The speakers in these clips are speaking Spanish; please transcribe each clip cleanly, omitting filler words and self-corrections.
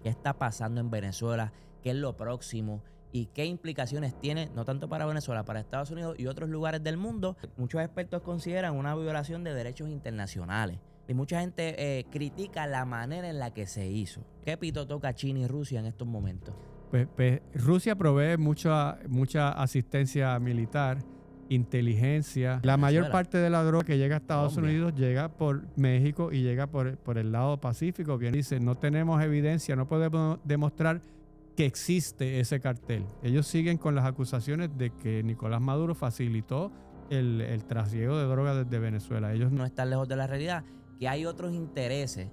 qué está pasando en Venezuela, qué es lo próximo y qué implicaciones tiene, no tanto para Venezuela, para Estados Unidos y otros lugares del mundo. Muchos expertos consideran una violación de derechos internacionales y mucha gente critica la manera en la que se hizo. ¿Qué pito toca China y Rusia en estos momentos? Pues Rusia provee mucha asistencia militar, inteligencia. La mayor parte de la droga que llega a Estados Unidos llega por México y llega por el lado Pacífico. Bien dice, no tenemos evidencia, no podemos demostrar que existe ese cartel. Ellos siguen con las acusaciones de que Nicolás Maduro facilitó el trasiego de drogas desde Venezuela. Ellos no están lejos de la realidad, que hay otros intereses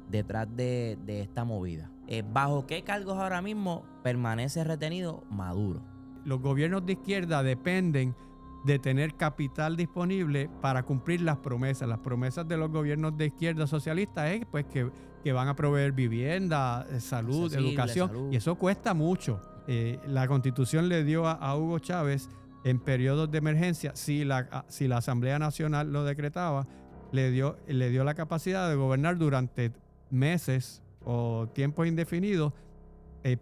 detrás de esta movida. ¿Bajo qué cargos ahora mismo permanece retenido Maduro? Los gobiernos de izquierda dependen de tener capital disponible para cumplir las promesas. Las promesas de los gobiernos de izquierda socialista es pues, que van a proveer vivienda, salud, educación, y eso cuesta mucho. La Constitución le dio a Hugo Chávez en periodos de emergencia, si la Asamblea Nacional lo decretaba, le dio la capacidad de gobernar durante meses o tiempos indefinidos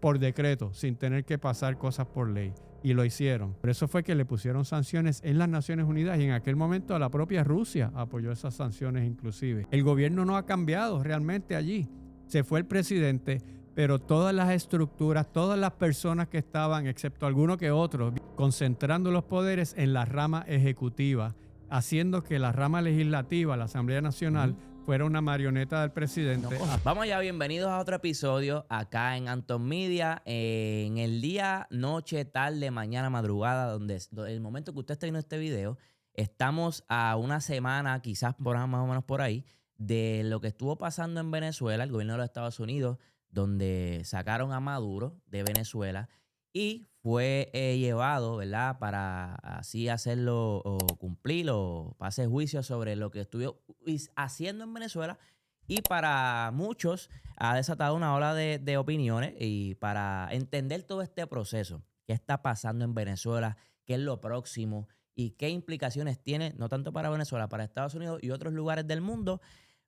por decreto, sin tener que pasar cosas por ley. Y lo hicieron. Por eso fue que le pusieron sanciones en las Naciones Unidas y en aquel momento la propia Rusia apoyó esas sanciones inclusive. El gobierno no ha cambiado realmente allí. Se fue el presidente, pero todas las estructuras, todas las personas que estaban, excepto algunos que otros, concentrando los poderes en la rama ejecutiva, haciendo que la rama legislativa, la Asamblea Nacional, fuera una marioneta del presidente. Vamos allá, bienvenidos a otro episodio acá en Anton Media, en el día, noche, tarde, mañana, madrugada, donde el momento que usted esté viendo este video, estamos a una semana, quizás más o menos por ahí, de lo que estuvo pasando en Venezuela, el gobierno de los Estados Unidos, donde sacaron a Maduro de Venezuela y fue llevado, ¿verdad?, para así hacerlo o cumplir o pase juicio sobre lo que estuvo haciendo en Venezuela. Y para muchos ha desatado una ola de opiniones y para entender todo este proceso, qué está pasando en Venezuela, qué es lo próximo y qué implicaciones tiene, no tanto para Venezuela, para Estados Unidos y otros lugares del mundo,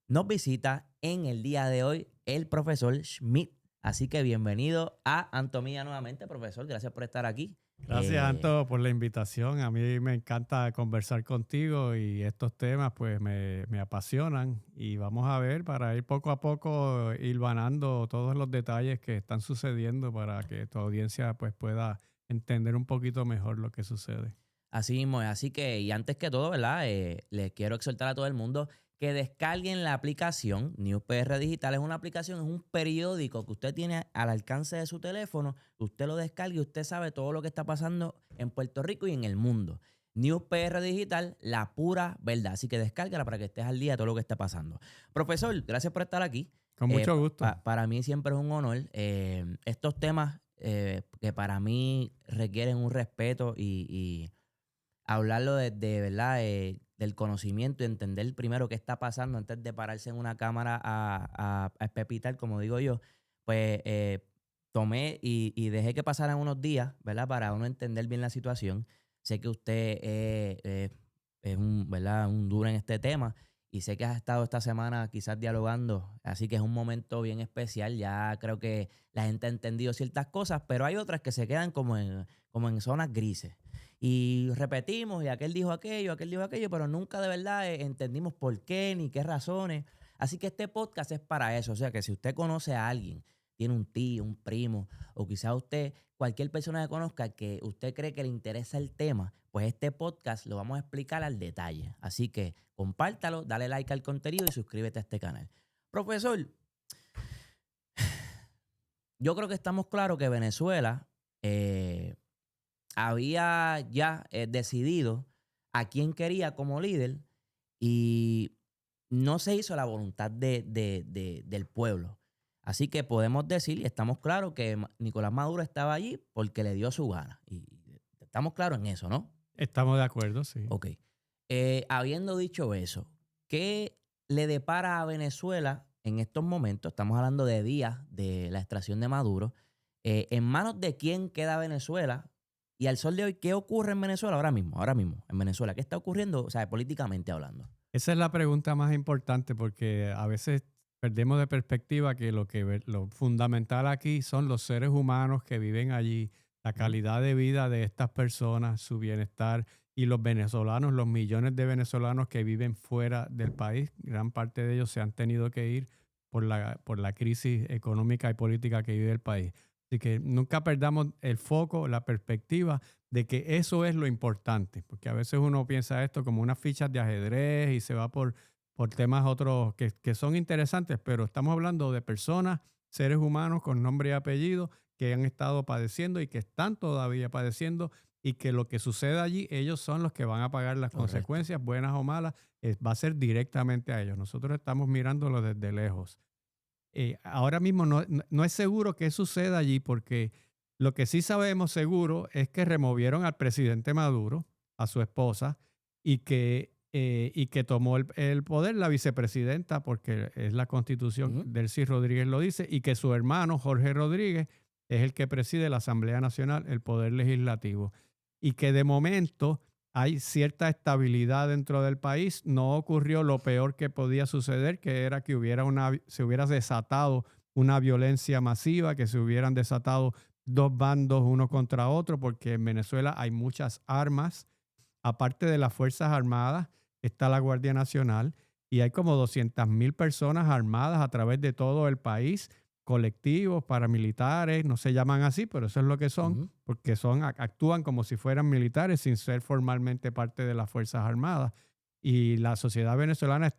nos visita en el día de hoy el profesor Schmidt. Así que bienvenido a Antomía nuevamente, profesor. Gracias por estar aquí. Gracias, Anto, por la invitación. A mí me encanta conversar contigo y estos temas pues me apasionan. Y vamos a ver, para ir poco a poco hilvanando todos los detalles que están sucediendo para que tu audiencia pues pueda entender un poquito mejor lo que sucede. Así mismo es. Así que, y antes que todo, ¿verdad? Les quiero exhortar a todo el mundo que descarguen la aplicación News PR Digital. Es una aplicación, es un periódico que usted tiene al alcance de su teléfono. Usted lo descarga y usted sabe todo lo que está pasando en Puerto Rico y en el mundo. News PR Digital, la pura verdad. Así que descárgala para que estés al día de todo lo que está pasando. Profesor, gracias por estar aquí. Con mucho gusto. Para mí siempre es un honor. Estos temas que para mí requieren un respeto y hablarlo de verdad, del conocimiento y entender primero qué está pasando antes de pararse en una cámara a espepitar, como digo yo, pues tomé y dejé que pasaran unos días, ¿verdad? Para uno entender bien la situación. Sé que usted es ¿verdad?, un duro en este tema y sé que has estado esta semana quizás dialogando, así que es un momento bien especial. Ya creo que la gente ha entendido ciertas cosas, pero hay otras que se quedan como en zonas grises. Y repetimos, y aquel dijo aquello, pero nunca de verdad entendimos por qué ni qué razones. Así que este podcast es para eso. O sea, que si usted conoce a alguien, tiene un tío, un primo, o quizás usted, cualquier persona que conozca que usted cree que le interesa el tema, pues este podcast lo vamos a explicar al detalle. Así que compártalo, dale like al contenido y suscríbete a este canal. Profesor, yo creo que estamos claros que Venezuela había ya decidido a quién quería como líder y no se hizo la voluntad del pueblo. Así que podemos decir, y estamos claros, que Nicolás Maduro estaba allí porque le dio su gana. Y estamos claros en eso, ¿no? Estamos de acuerdo, sí. Ok. Habiendo dicho eso, ¿qué le depara a Venezuela en estos momentos? Estamos hablando de días de la extracción de Maduro. ¿En manos de quién queda Venezuela? Y al sol de hoy, ¿qué ocurre en Venezuela ahora mismo, en Venezuela? ¿Qué está ocurriendo, o sea, políticamente hablando? Esa es la pregunta más importante porque a veces perdemos de perspectiva que lo fundamental aquí son los seres humanos que viven allí, la calidad de vida de estas personas, su bienestar y los venezolanos, los millones de venezolanos que viven fuera del país, gran parte de ellos se han tenido que ir por la crisis económica y política que vive el país. Así que nunca perdamos el foco, la perspectiva de que eso es lo importante, porque a veces uno piensa esto como unas fichas de ajedrez y se va por temas otros que son interesantes, pero estamos hablando de personas, seres humanos con nombre y apellido que han estado padeciendo y que están todavía padeciendo y que lo que suceda allí, ellos son los que van a pagar las Correcto. consecuencias, buenas o malas, va a ser directamente a ellos. Nosotros estamos mirándolo desde lejos. Ahora mismo no es seguro qué suceda allí porque lo que sí sabemos seguro es que removieron al presidente Maduro, a su esposa, y que tomó el poder la vicepresidenta, porque es la constitución, Ujú. Delcy Rodríguez lo dice, y que su hermano Jorge Rodríguez es el que preside la Asamblea Nacional, el poder legislativo, y que de momento hay cierta estabilidad dentro del país. No ocurrió lo peor que podía suceder, que era que se hubiera desatado una violencia masiva, que se hubieran desatado dos bandos uno contra otro, porque en Venezuela hay muchas armas. Aparte de las Fuerzas Armadas, está la Guardia Nacional y hay como 200.000 personas armadas a través de todo el país, colectivos, paramilitares, no se llaman así, pero eso es lo que son, Ujú. porque actúan como si fueran militares sin ser formalmente parte de las Fuerzas Armadas. Y la sociedad venezolana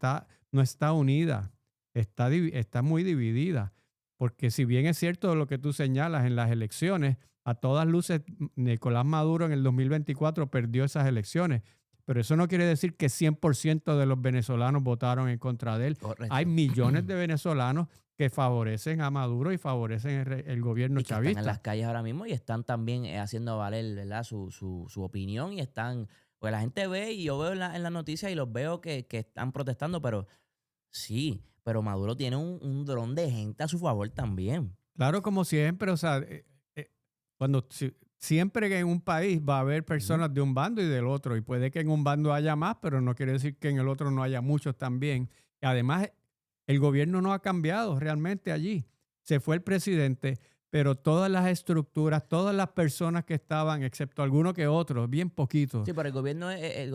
no está unida, está muy dividida, porque si bien es cierto lo que tú señalas en las elecciones, a todas luces Nicolás Maduro en el 2024 perdió esas elecciones, pero eso no quiere decir que 100% de los venezolanos votaron en contra de él. Hay Correcto. millones de venezolanos que favorecen a Maduro y favorecen el gobierno Y que están en chavista. las calles ahora mismo y están también haciendo valer, ¿verdad? Su opinión y están, pues la gente ve y yo veo en la noticia y los veo que están protestando, pero sí, pero Maduro tiene un dron de gente a su favor también. Claro, como siempre, o sea, siempre que en un país va a haber Ujú. personas de un bando y del otro, y puede que en un bando haya más, pero no quiere decir que en el otro no haya muchos también. Además, el gobierno no ha cambiado realmente allí. Se fue el presidente, pero todas las estructuras, todas las personas que estaban, excepto algunos que otros, bien poquitos, Sí, pero el gobierno es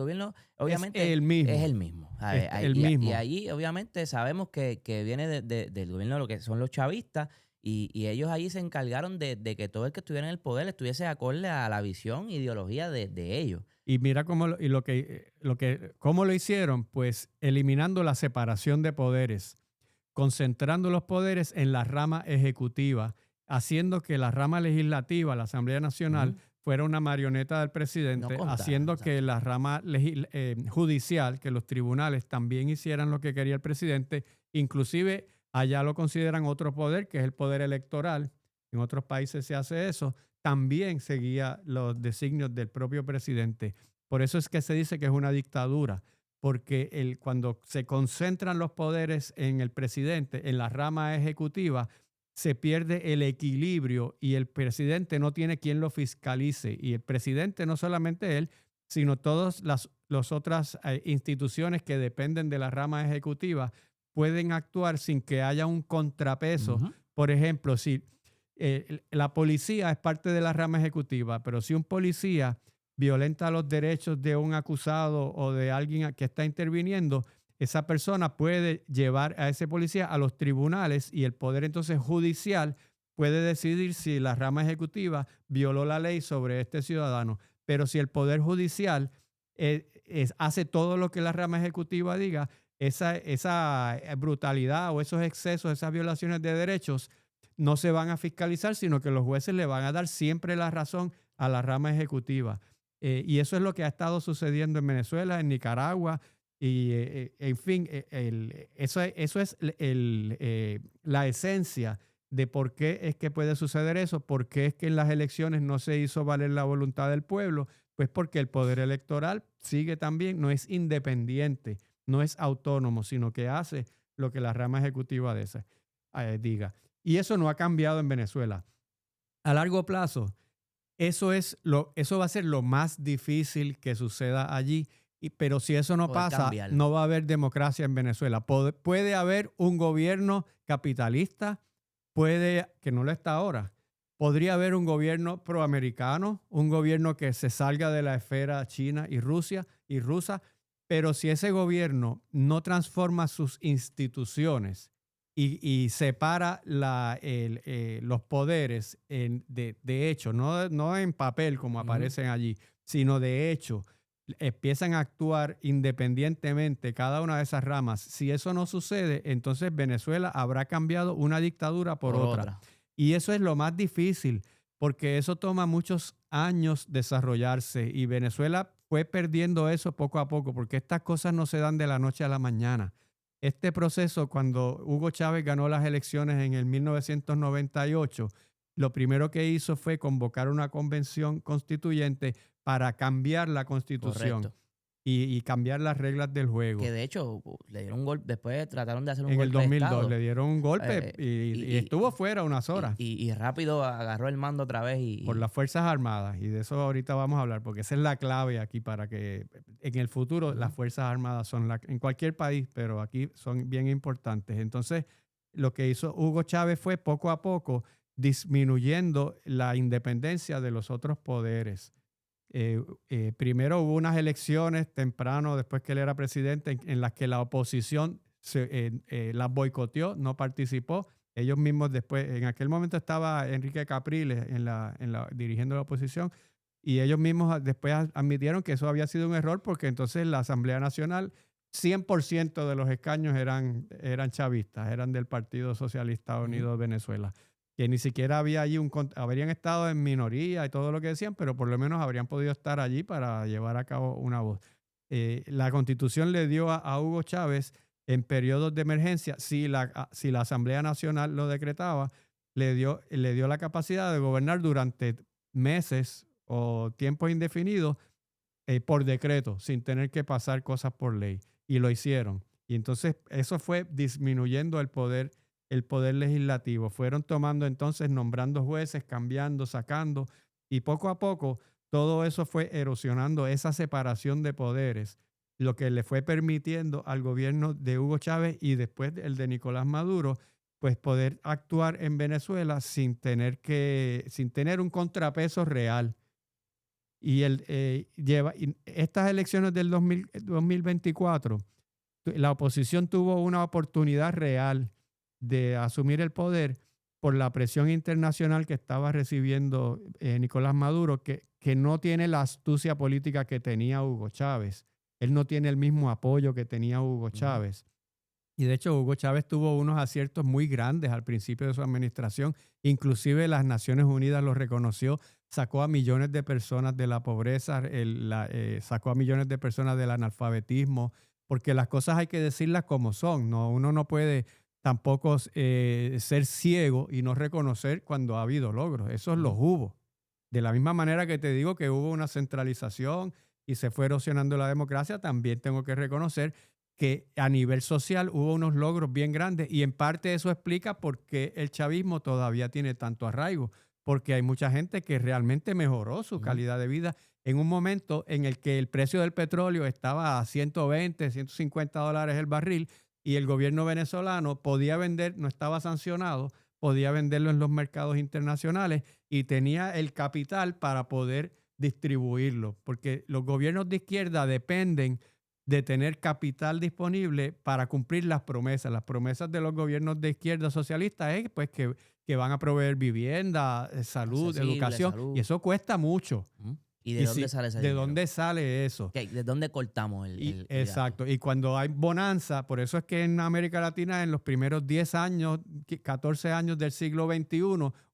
obviamente el es mismo, el mismo. es el Y mismo. allí obviamente sabemos que viene del gobierno lo que son los chavistas y ellos allí se encargaron de que todo el que estuviera en el poder estuviese acorde a la visión, ideología de ellos. Y mira cómo lo hicieron, pues eliminando la separación de poderes, concentrando los poderes en la rama ejecutiva, haciendo que la rama legislativa, la Asamblea Nacional, Ujú. fuera una marioneta del No presidente, contaran, haciendo que exacto. la rama judicial, que los tribunales también hicieran lo que quería el presidente, inclusive allá lo consideran otro poder, que es el poder electoral. En otros países se hace eso, también seguía los designios del propio presidente. Por eso es que se dice que es una dictadura, porque cuando se concentran los poderes en el presidente, en la rama ejecutiva, se pierde el equilibrio y el presidente no tiene quien lo fiscalice. Y el presidente, no solamente él, sino todas las otras instituciones que dependen de la rama ejecutiva, pueden actuar sin que haya un contrapeso. Ujú. Por ejemplo, si la policía es parte de la rama ejecutiva, pero si un policía violenta los derechos de un acusado o de alguien que está interviniendo, esa persona puede llevar a ese policía a los tribunales y el poder entonces judicial puede decidir si la rama ejecutiva violó la ley sobre este ciudadano. Pero si el poder judicial hace todo lo que la rama ejecutiva diga, esa brutalidad o esos excesos, esas violaciones de derechos, no se van a fiscalizar, sino que los jueces le van a dar siempre la razón a la rama ejecutiva. Y eso es lo que ha estado sucediendo en Venezuela, en Nicaragua, y en fin, eso es la esencia de por qué es que puede suceder eso, por qué es que en las elecciones no se hizo valer la voluntad del pueblo, pues porque el poder electoral sigue también, no es independiente, no es autónomo, sino que hace lo que la rama ejecutiva de esa diga. Y eso no ha cambiado en Venezuela. A largo plazo, eso va a ser lo más difícil que suceda allí Pero si eso no Poder pasa, cambiar. no va a haber democracia en Venezuela. Puede haber un gobierno capitalista, que no lo está ahora. Podría haber un gobierno proamericano, un gobierno que se salga de la esfera china y rusa, pero si ese gobierno no transforma sus instituciones y separa los poderes de hecho, no en papel como aparecen allí, sino de hecho, empiezan a actuar independientemente cada una de esas ramas. Si eso no sucede, entonces Venezuela habrá cambiado una dictadura por otra. Y eso es lo más difícil, porque eso toma muchos años desarrollarse y Venezuela fue perdiendo eso poco a poco, porque estas cosas no se dan de la noche a la mañana. Este proceso, cuando Hugo Chávez ganó las elecciones en el 1998, lo primero que hizo fue convocar una convención constituyente para cambiar la constitución y cambiar las reglas del juego. Que de hecho le dieron un golpe, después trataron de hacer un golpe. En el 2002 de Estado. Le dieron un golpe y estuvo fuera unas horas. Y rápido agarró el mando otra vez. Por las Fuerzas Armadas. Y de eso ahorita vamos a hablar, porque esa es la clave aquí para que en el futuro las Fuerzas Armadas son en cualquier país, pero aquí son bien importantes. Entonces, lo que hizo Hugo Chávez fue poco a poco disminuyendo la independencia de los otros poderes. Primero hubo unas elecciones temprano, después que él era presidente, en las que la oposición las boicoteó, no participó. Ellos mismos después, en aquel momento estaba Enrique Capriles dirigiendo la oposición, y ellos mismos después admitieron que eso había sido un error, porque entonces la Asamblea Nacional, 100% de los escaños eran chavistas, eran del Partido Socialista Unido de Venezuela, que ni siquiera había allí habrían estado en minoría y todo lo que decían, pero por lo menos habrían podido estar allí para llevar a cabo una voz. La Constitución le dio a Hugo Chávez, en periodos de emergencia, si la Asamblea Nacional lo decretaba, le dio la capacidad de gobernar durante meses o tiempos indefinidos por decreto, sin tener que pasar cosas por ley. Y lo hicieron. Y entonces eso fue disminuyendo el poder legislativo. Fueron tomando entonces, nombrando jueces, cambiando, sacando, y poco a poco todo eso fue erosionando esa separación de poderes, lo que le fue permitiendo al gobierno de Hugo Chávez y después el de Nicolás Maduro, pues poder actuar en Venezuela sin tener un contrapeso real. Y estas elecciones del 2024, la oposición tuvo una oportunidad real de asumir el poder por la presión internacional que estaba recibiendo Nicolás Maduro, que no tiene la astucia política que tenía Hugo Chávez. Él no tiene el mismo apoyo que tenía Hugo Chávez. Y de hecho, Hugo Chávez tuvo unos aciertos muy grandes al principio de su administración. Inclusive las Naciones Unidas lo reconoció. Sacó a millones de personas de la pobreza, sacó a millones de personas del analfabetismo, porque las cosas hay que decirlas como son. ¿No? Uno no puede tampoco ser ciego y no reconocer cuando ha habido logros. Esos los hubo. De la misma manera que te digo que hubo una centralización y se fue erosionando la democracia, también tengo que reconocer que a nivel social hubo unos logros bien grandes, y en parte eso explica por qué el chavismo todavía tiene tanto arraigo, porque hay mucha gente que realmente mejoró su calidad de vida en un momento en el que el precio del petróleo estaba a 120, 150 dólares el barril, y el gobierno venezolano podía vender, no estaba sancionado, podía venderlo en los mercados internacionales y tenía el capital para poder distribuirlo, porque los gobiernos de izquierda dependen de tener capital disponible para cumplir las promesas. Las promesas de los gobiernos de izquierda socialistas es pues que van a proveer vivienda, salud, educación, y eso cuesta mucho. ¿Y de dónde sale ese dinero? ¿De dónde sale eso? ¿De dónde cortamos exacto. Y cuando hay bonanza, por eso es que en América Latina, en los primeros 10 años, 14 años del siglo XXI,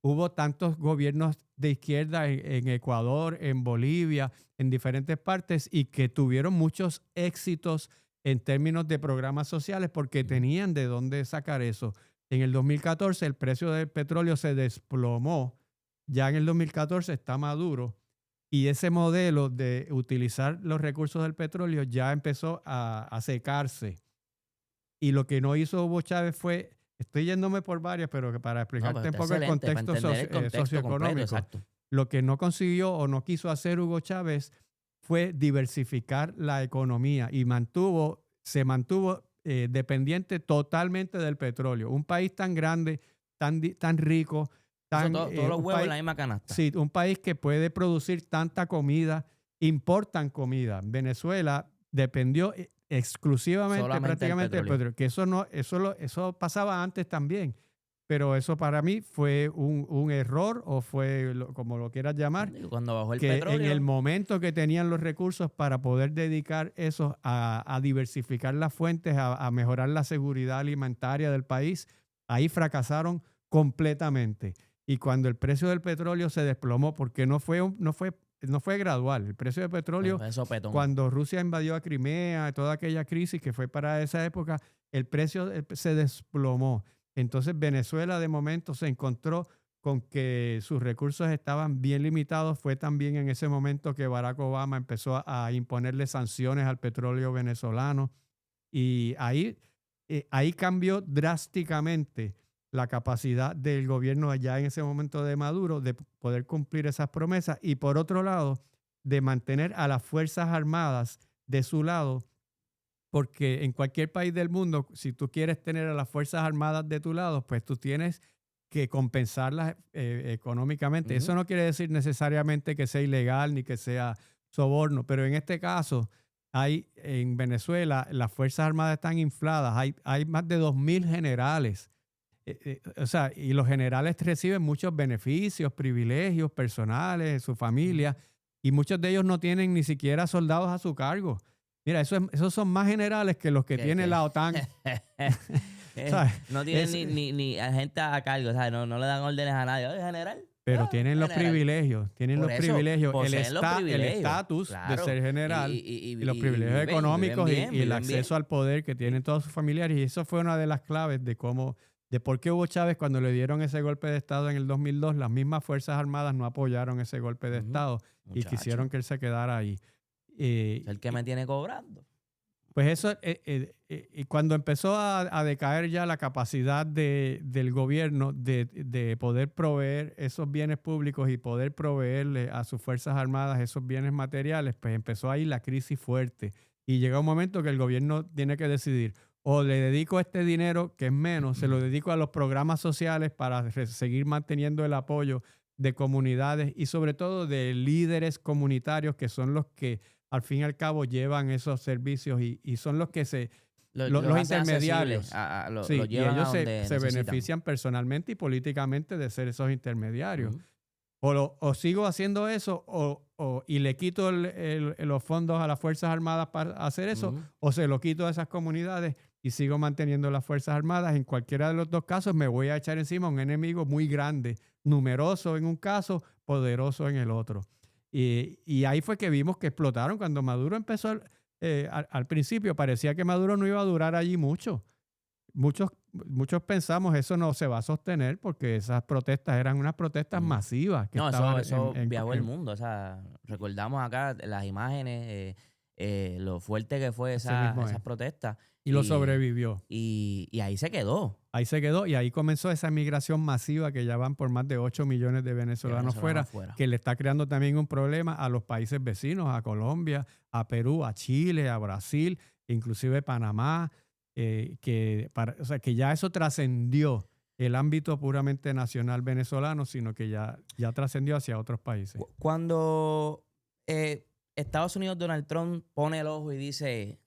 hubo tantos gobiernos de izquierda en Ecuador, en Bolivia, en diferentes partes, y que tuvieron muchos éxitos en términos de programas sociales porque tenían de dónde sacar eso. En el 2014 el precio del petróleo se desplomó. Ya en el 2014 está Maduro. Y ese modelo de utilizar los recursos del petróleo ya empezó a secarse. Y lo que no hizo Hugo Chávez fue, estoy yéndome por varias, pero que para explicarte un poco el contexto socioeconómico, lo que no consiguió o no quiso hacer Hugo Chávez fue diversificar la economía y se mantuvo dependiente totalmente del petróleo. Un país tan grande, tan rico, Todos los huevos en la misma canasta. Sí, un país que puede producir tanta comida, importan comida. Venezuela dependió exclusivamente, Solamente prácticamente del petróleo. Que eso pasaba antes también. Pero eso para mí fue un error, o fue, como lo quieras llamar, Cuando bajó el que petróleo, en el momento que tenían los recursos para poder dedicar eso a diversificar las fuentes, a mejorar la seguridad alimentaria del país, ahí fracasaron completamente. Y cuando el precio del petróleo se desplomó, porque no fue gradual, el precio del petróleo, cuando Rusia invadió a Crimea, toda aquella crisis que fue para esa época, el precio se desplomó. Entonces Venezuela de momento se encontró con que sus recursos estaban bien limitados. Fue también en ese momento que Barack Obama empezó a imponerle sanciones al petróleo venezolano, y ahí cambió drásticamente la capacidad del gobierno allá en ese momento de Maduro de poder cumplir esas promesas, y por otro lado de mantener a las Fuerzas Armadas de su lado, porque en cualquier país del mundo, si tú quieres tener a las Fuerzas Armadas de tu lado, pues tú tienes que compensarlas económicamente. Eso no quiere decir necesariamente que sea ilegal ni que sea soborno, pero en este caso, en Venezuela las Fuerzas Armadas están infladas. Hay más de 2.000 generales. Y los generales reciben muchos beneficios, privilegios personales, su familia, y muchos de ellos no tienen ni siquiera soldados a su cargo. Mira, esos son más generales que los que tiene la OTAN. No tienen ni gente a cargo, ¿sabes? No le dan órdenes a nadie. Oye, general. Pero tienen los privilegios, el privilegios, estatus de ser general, y los privilegios viven, económicos, viven bien, y el viven acceso bien al poder que tienen todos sus familiares. Y eso fue una de las claves de por qué Hugo Chávez, cuando le dieron ese golpe de Estado en el 2002, las mismas Fuerzas Armadas no apoyaron ese golpe de Estado y quisieron que él se quedara ahí. El que me tiene cobrando. Pues eso, y cuando empezó a decaer ya la capacidad del gobierno de poder proveer esos bienes públicos y poder proveerle a sus Fuerzas Armadas esos bienes materiales, pues empezó ahí la crisis fuerte. Y llega un momento que el gobierno tiene que decidir: o le dedico este dinero, que es menos, se lo dedico a los programas sociales para seguir manteniendo el apoyo de comunidades y sobre todo de líderes comunitarios, que son los que al fin y al cabo llevan esos servicios y son los que los intermediarios. Y ellos se benefician personalmente y políticamente de ser esos intermediarios. O sigo haciendo eso y le quito los fondos a las Fuerzas Armadas para hacer eso, o se lo quito a esas comunidades y sigo manteniendo las Fuerzas Armadas. En cualquiera de los dos casos me voy a echar encima a un enemigo muy grande, numeroso en un caso, poderoso en el otro. Y ahí fue que vimos que explotaron. Cuando Maduro empezó, al principio parecía que Maduro no iba a durar allí mucho. Muchos pensamos eso no se va a sostener, porque esas protestas eran unas protestas masivas. Eso viajó el mundo. O sea, recordamos acá las imágenes, lo fuerte que fue esas protestas. Y lo sobrevivió. Y ahí se quedó. Ahí se quedó, y ahí comenzó esa migración masiva, que ya van por más de 8 millones de venezolanos fuera, que le está creando también un problema a los países vecinos, a Colombia, a Perú, a Chile, a Brasil, inclusive Panamá, que ya eso trascendió el ámbito puramente nacional venezolano, sino que ya trascendió hacia otros países. Cuando Estados Unidos, Donald Trump pone el ojo y dice: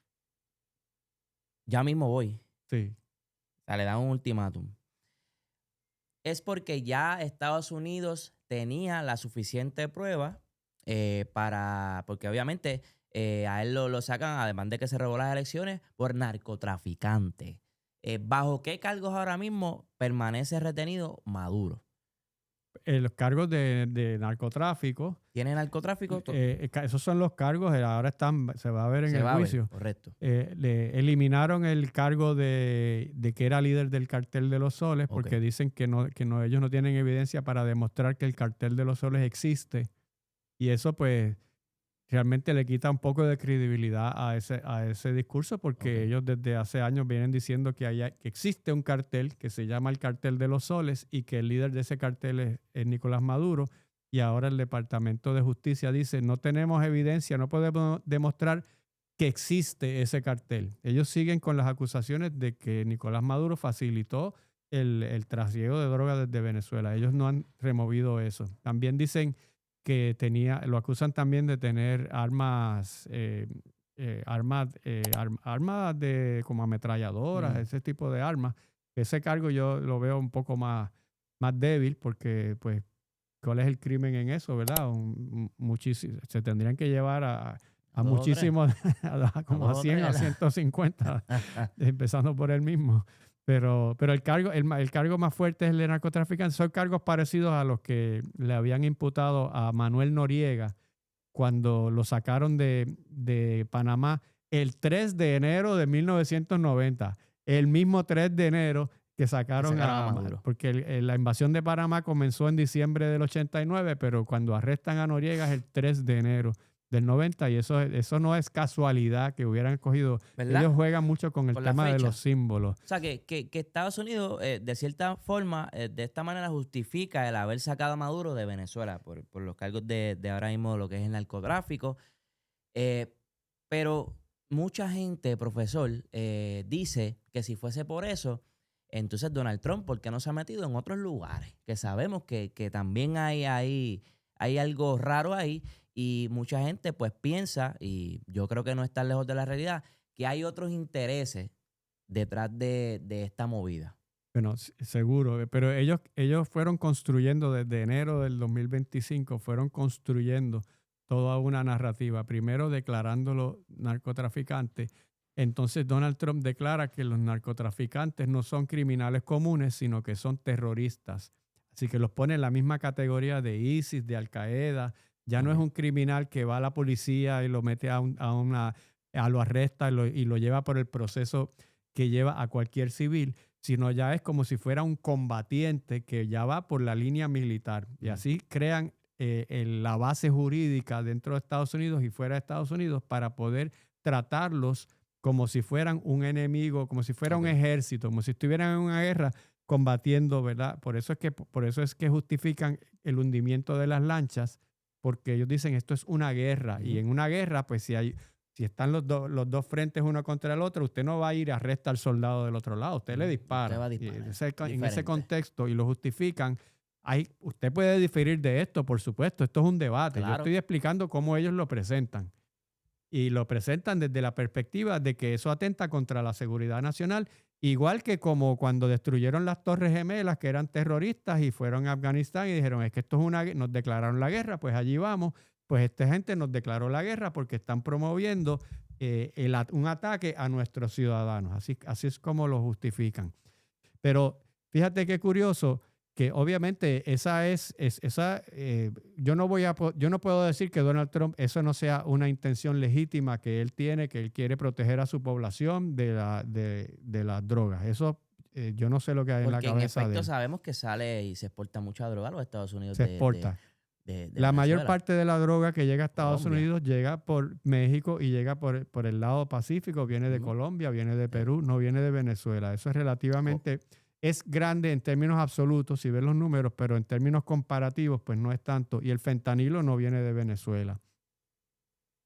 ya mismo voy. Sí. O sea, le dan un ultimátum. Es porque ya Estados Unidos tenía la suficiente prueba porque obviamente a él lo sacan, además de que se robó las elecciones, por narcotraficante. ¿Bajo qué cargos ahora mismo permanece retenido Maduro? Los cargos de narcotráfico. ¿Tiene narcotráfico? Esos son los cargos, ahora se va a ver en el juicio. Correcto. Le eliminaron el cargo de que era líder del cartel de los soles, porque dicen que ellos no tienen evidencia para demostrar que el cartel de los soles existe. Y eso pues realmente le quita un poco de credibilidad a ese discurso, porque ellos desde hace años vienen diciendo que existe un cartel que se llama el cartel de los soles, y que el líder de ese cartel es Nicolás Maduro, y ahora el Departamento de Justicia dice, no tenemos evidencia, no podemos demostrar que existe ese cartel. Ellos siguen con las acusaciones de que Nicolás Maduro facilitó el trasiego de drogas desde Venezuela. Ellos no han removido eso. También dicen que lo acusan también de tener armas, armas de como ametralladoras, ese tipo de armas. Ese cargo yo lo veo un poco más débil porque, pues, ¿cuál es el crimen en eso, verdad? Muchísimo, se tendrían que llevar a muchísimos, como a 100 a 150, empezando por él mismo. Pero el cargo más fuerte es el de narcotraficante. Son cargos parecidos a los que le habían imputado a Manuel Noriega cuando lo sacaron de Panamá el 3 de enero de 1990. El mismo 3 de enero que sacaron a Maduro. Porque la invasión de Panamá comenzó en diciembre del 89, pero cuando arrestan a Noriega es el 3 de enero del 90, y eso no es casualidad que hubieran cogido. ¿Verdad? Ellos juegan mucho con el tema de los símbolos. O sea, que Estados Unidos, de cierta forma, de esta manera justifica el haber sacado a Maduro de Venezuela por los cargos de ahora mismo lo que es el narcotráfico. Pero mucha gente, profesor, dice que si fuese por eso, entonces Donald Trump, ¿por qué no se ha metido en otros lugares? Que sabemos que también hay algo raro ahí. Y mucha gente pues piensa, y yo creo que no está lejos de la realidad, que hay otros intereses detrás de esta movida. Bueno, seguro, pero ellos fueron construyendo desde enero del 2025, fueron construyendo toda una narrativa, primero declarándolo narcotraficantes. Entonces Donald Trump declara que los narcotraficantes no son criminales comunes, sino que son terroristas. Así que los pone en la misma categoría de ISIS, de Al-Qaeda. Ya no es un criminal que va a la policía y lo mete lo arresta y lo lleva por el proceso que lleva a cualquier civil, sino ya es como si fuera un combatiente que ya va por la línea militar. Y así crean la base jurídica dentro de Estados Unidos y fuera de Estados Unidos para poder tratarlos como si fueran un enemigo, como si fuera un ejército, como si estuvieran en una guerra combatiendo, ¿verdad? Por eso es que justifican el hundimiento de las lanchas, porque ellos dicen esto es una guerra. Y en una guerra, pues si están los dos frentes uno contra el otro, usted no va a ir y arresta al soldado del otro lado, usted le dispara. Usted va a disparar. En ese contexto, y lo justifican, usted puede diferir de esto, por supuesto, esto es un debate. Claro. Yo estoy explicando cómo ellos lo presentan. Y lo presentan desde la perspectiva de que eso atenta contra la seguridad nacional, igual que como cuando destruyeron las Torres Gemelas, que eran terroristas y fueron a Afganistán y dijeron, es que esto es nos declararon la guerra, pues allí vamos. Pues esta gente nos declaró la guerra porque están promoviendo un ataque a nuestros ciudadanos. Así es como lo justifican. Pero fíjate qué curioso, que obviamente yo no puedo decir que Donald Trump eso no sea una intención legítima que él tiene, que él quiere proteger a su población de las drogas. Eso yo no sé lo que hay en la cabeza de él. Porque en efecto sabemos que sale y se exporta mucha droga a los Estados Unidos. Se exporta. La mayor parte de la droga que llega a Estados Unidos llega por México y llega por el lado Pacífico, viene de Colombia, viene de Perú, no viene de Venezuela. Eso es relativamente... Es grande en términos absolutos, si ven los números, pero en términos comparativos, pues no es tanto. Y el fentanilo no viene de Venezuela.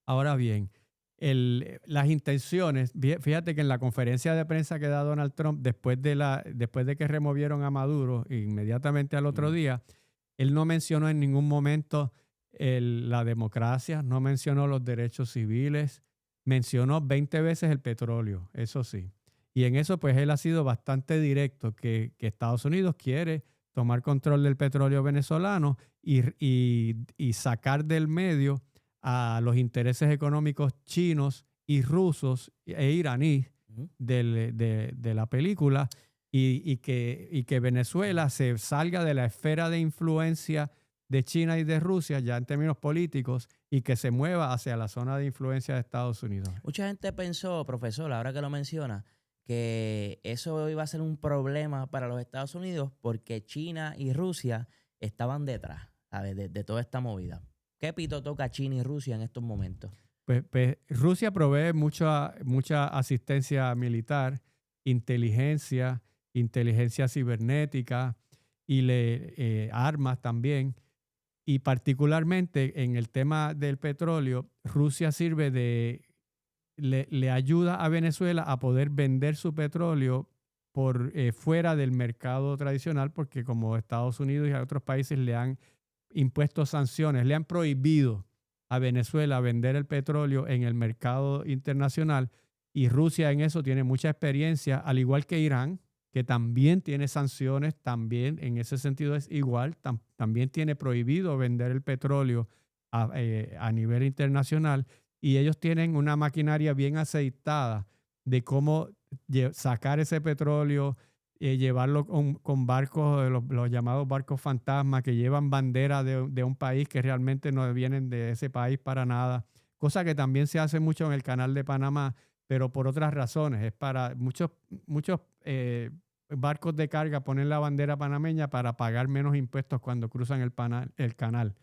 Ahora bien, las intenciones, fíjate que en la conferencia de prensa que da Donald Trump, después de que removieron a Maduro, inmediatamente al otro día, él no mencionó en ningún momento la democracia, no mencionó los derechos civiles, mencionó 20 veces el petróleo, eso sí. Y en eso, pues, él ha sido bastante directo, que Estados Unidos quiere tomar control del petróleo venezolano y sacar del medio a los intereses económicos chinos y rusos e iraníes de la película y que Venezuela se salga de la esfera de influencia de China y de Rusia, ya en términos políticos, y que se mueva hacia la zona de influencia de Estados Unidos. Mucha gente pensó, profesor, ahora que lo menciona, que eso iba a ser un problema para los Estados Unidos porque China y Rusia estaban detrás, ¿sabes? De toda esta movida. ¿Qué pito toca China y Rusia en estos momentos? Pues Rusia provee mucha asistencia militar, inteligencia cibernética y armas también. Y particularmente en el tema del petróleo, Rusia le ayuda a Venezuela a poder vender su petróleo por fuera del mercado tradicional, porque como Estados Unidos y a otros países le han impuesto sanciones, le han prohibido a Venezuela vender el petróleo en el mercado internacional, y Rusia en eso tiene mucha experiencia, al igual que Irán, que también tiene sanciones, también en ese sentido es igual, también tiene prohibido vender el petróleo a nivel internacional, y ellos tienen una maquinaria bien aceitada de cómo sacar ese petróleo, llevarlo con barcos, los llamados barcos fantasma, que llevan bandera de un país que realmente no vienen de ese país para nada, cosa que también se hace mucho en el Canal de Panamá, pero por otras razones. Es para muchos barcos de carga ponen la bandera panameña para pagar menos impuestos cuando cruzan el canal.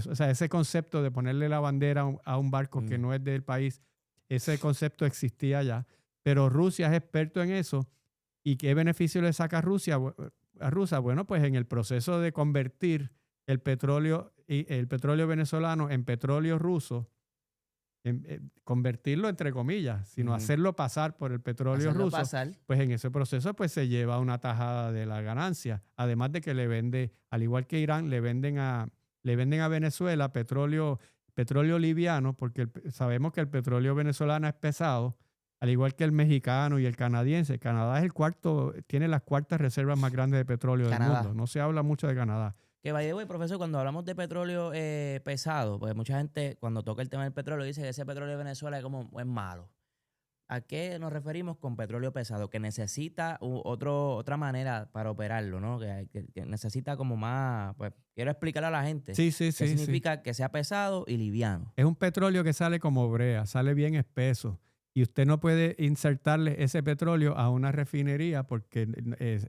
O sea, ese concepto de ponerle la bandera a un barco que no es del país, ese concepto existía ya. Pero Rusia es experto en eso. ¿Y qué beneficio le saca a Rusia? Bueno, pues en el proceso de convertir el petróleo venezolano en petróleo ruso, convertirlo entre comillas, sino hacerlo pasar por el petróleo ruso, pues en ese proceso pues se lleva una tajada de la ganancia. Además de que le vende, al igual que Irán, le venden a Venezuela petróleo liviano, porque sabemos que el petróleo venezolano es pesado, al igual que el mexicano y el canadiense. Canadá es tiene las cuartas reservas más grandes de petróleo del mundo. No se habla mucho de Canadá. Que vaya, profesor, cuando hablamos de petróleo pesado, pues mucha gente cuando toca el tema del petróleo dice que ese petróleo de Venezuela es malo. ¿A qué nos referimos con petróleo pesado? Que necesita otra manera para operarlo, ¿no? Que necesita como más, pues quiero explicarle a la gente. Sí. ¿Qué significa que sea pesado y liviano? Es un petróleo que sale como brea, sale bien espeso. Y usted no puede insertarle ese petróleo a una refinería porque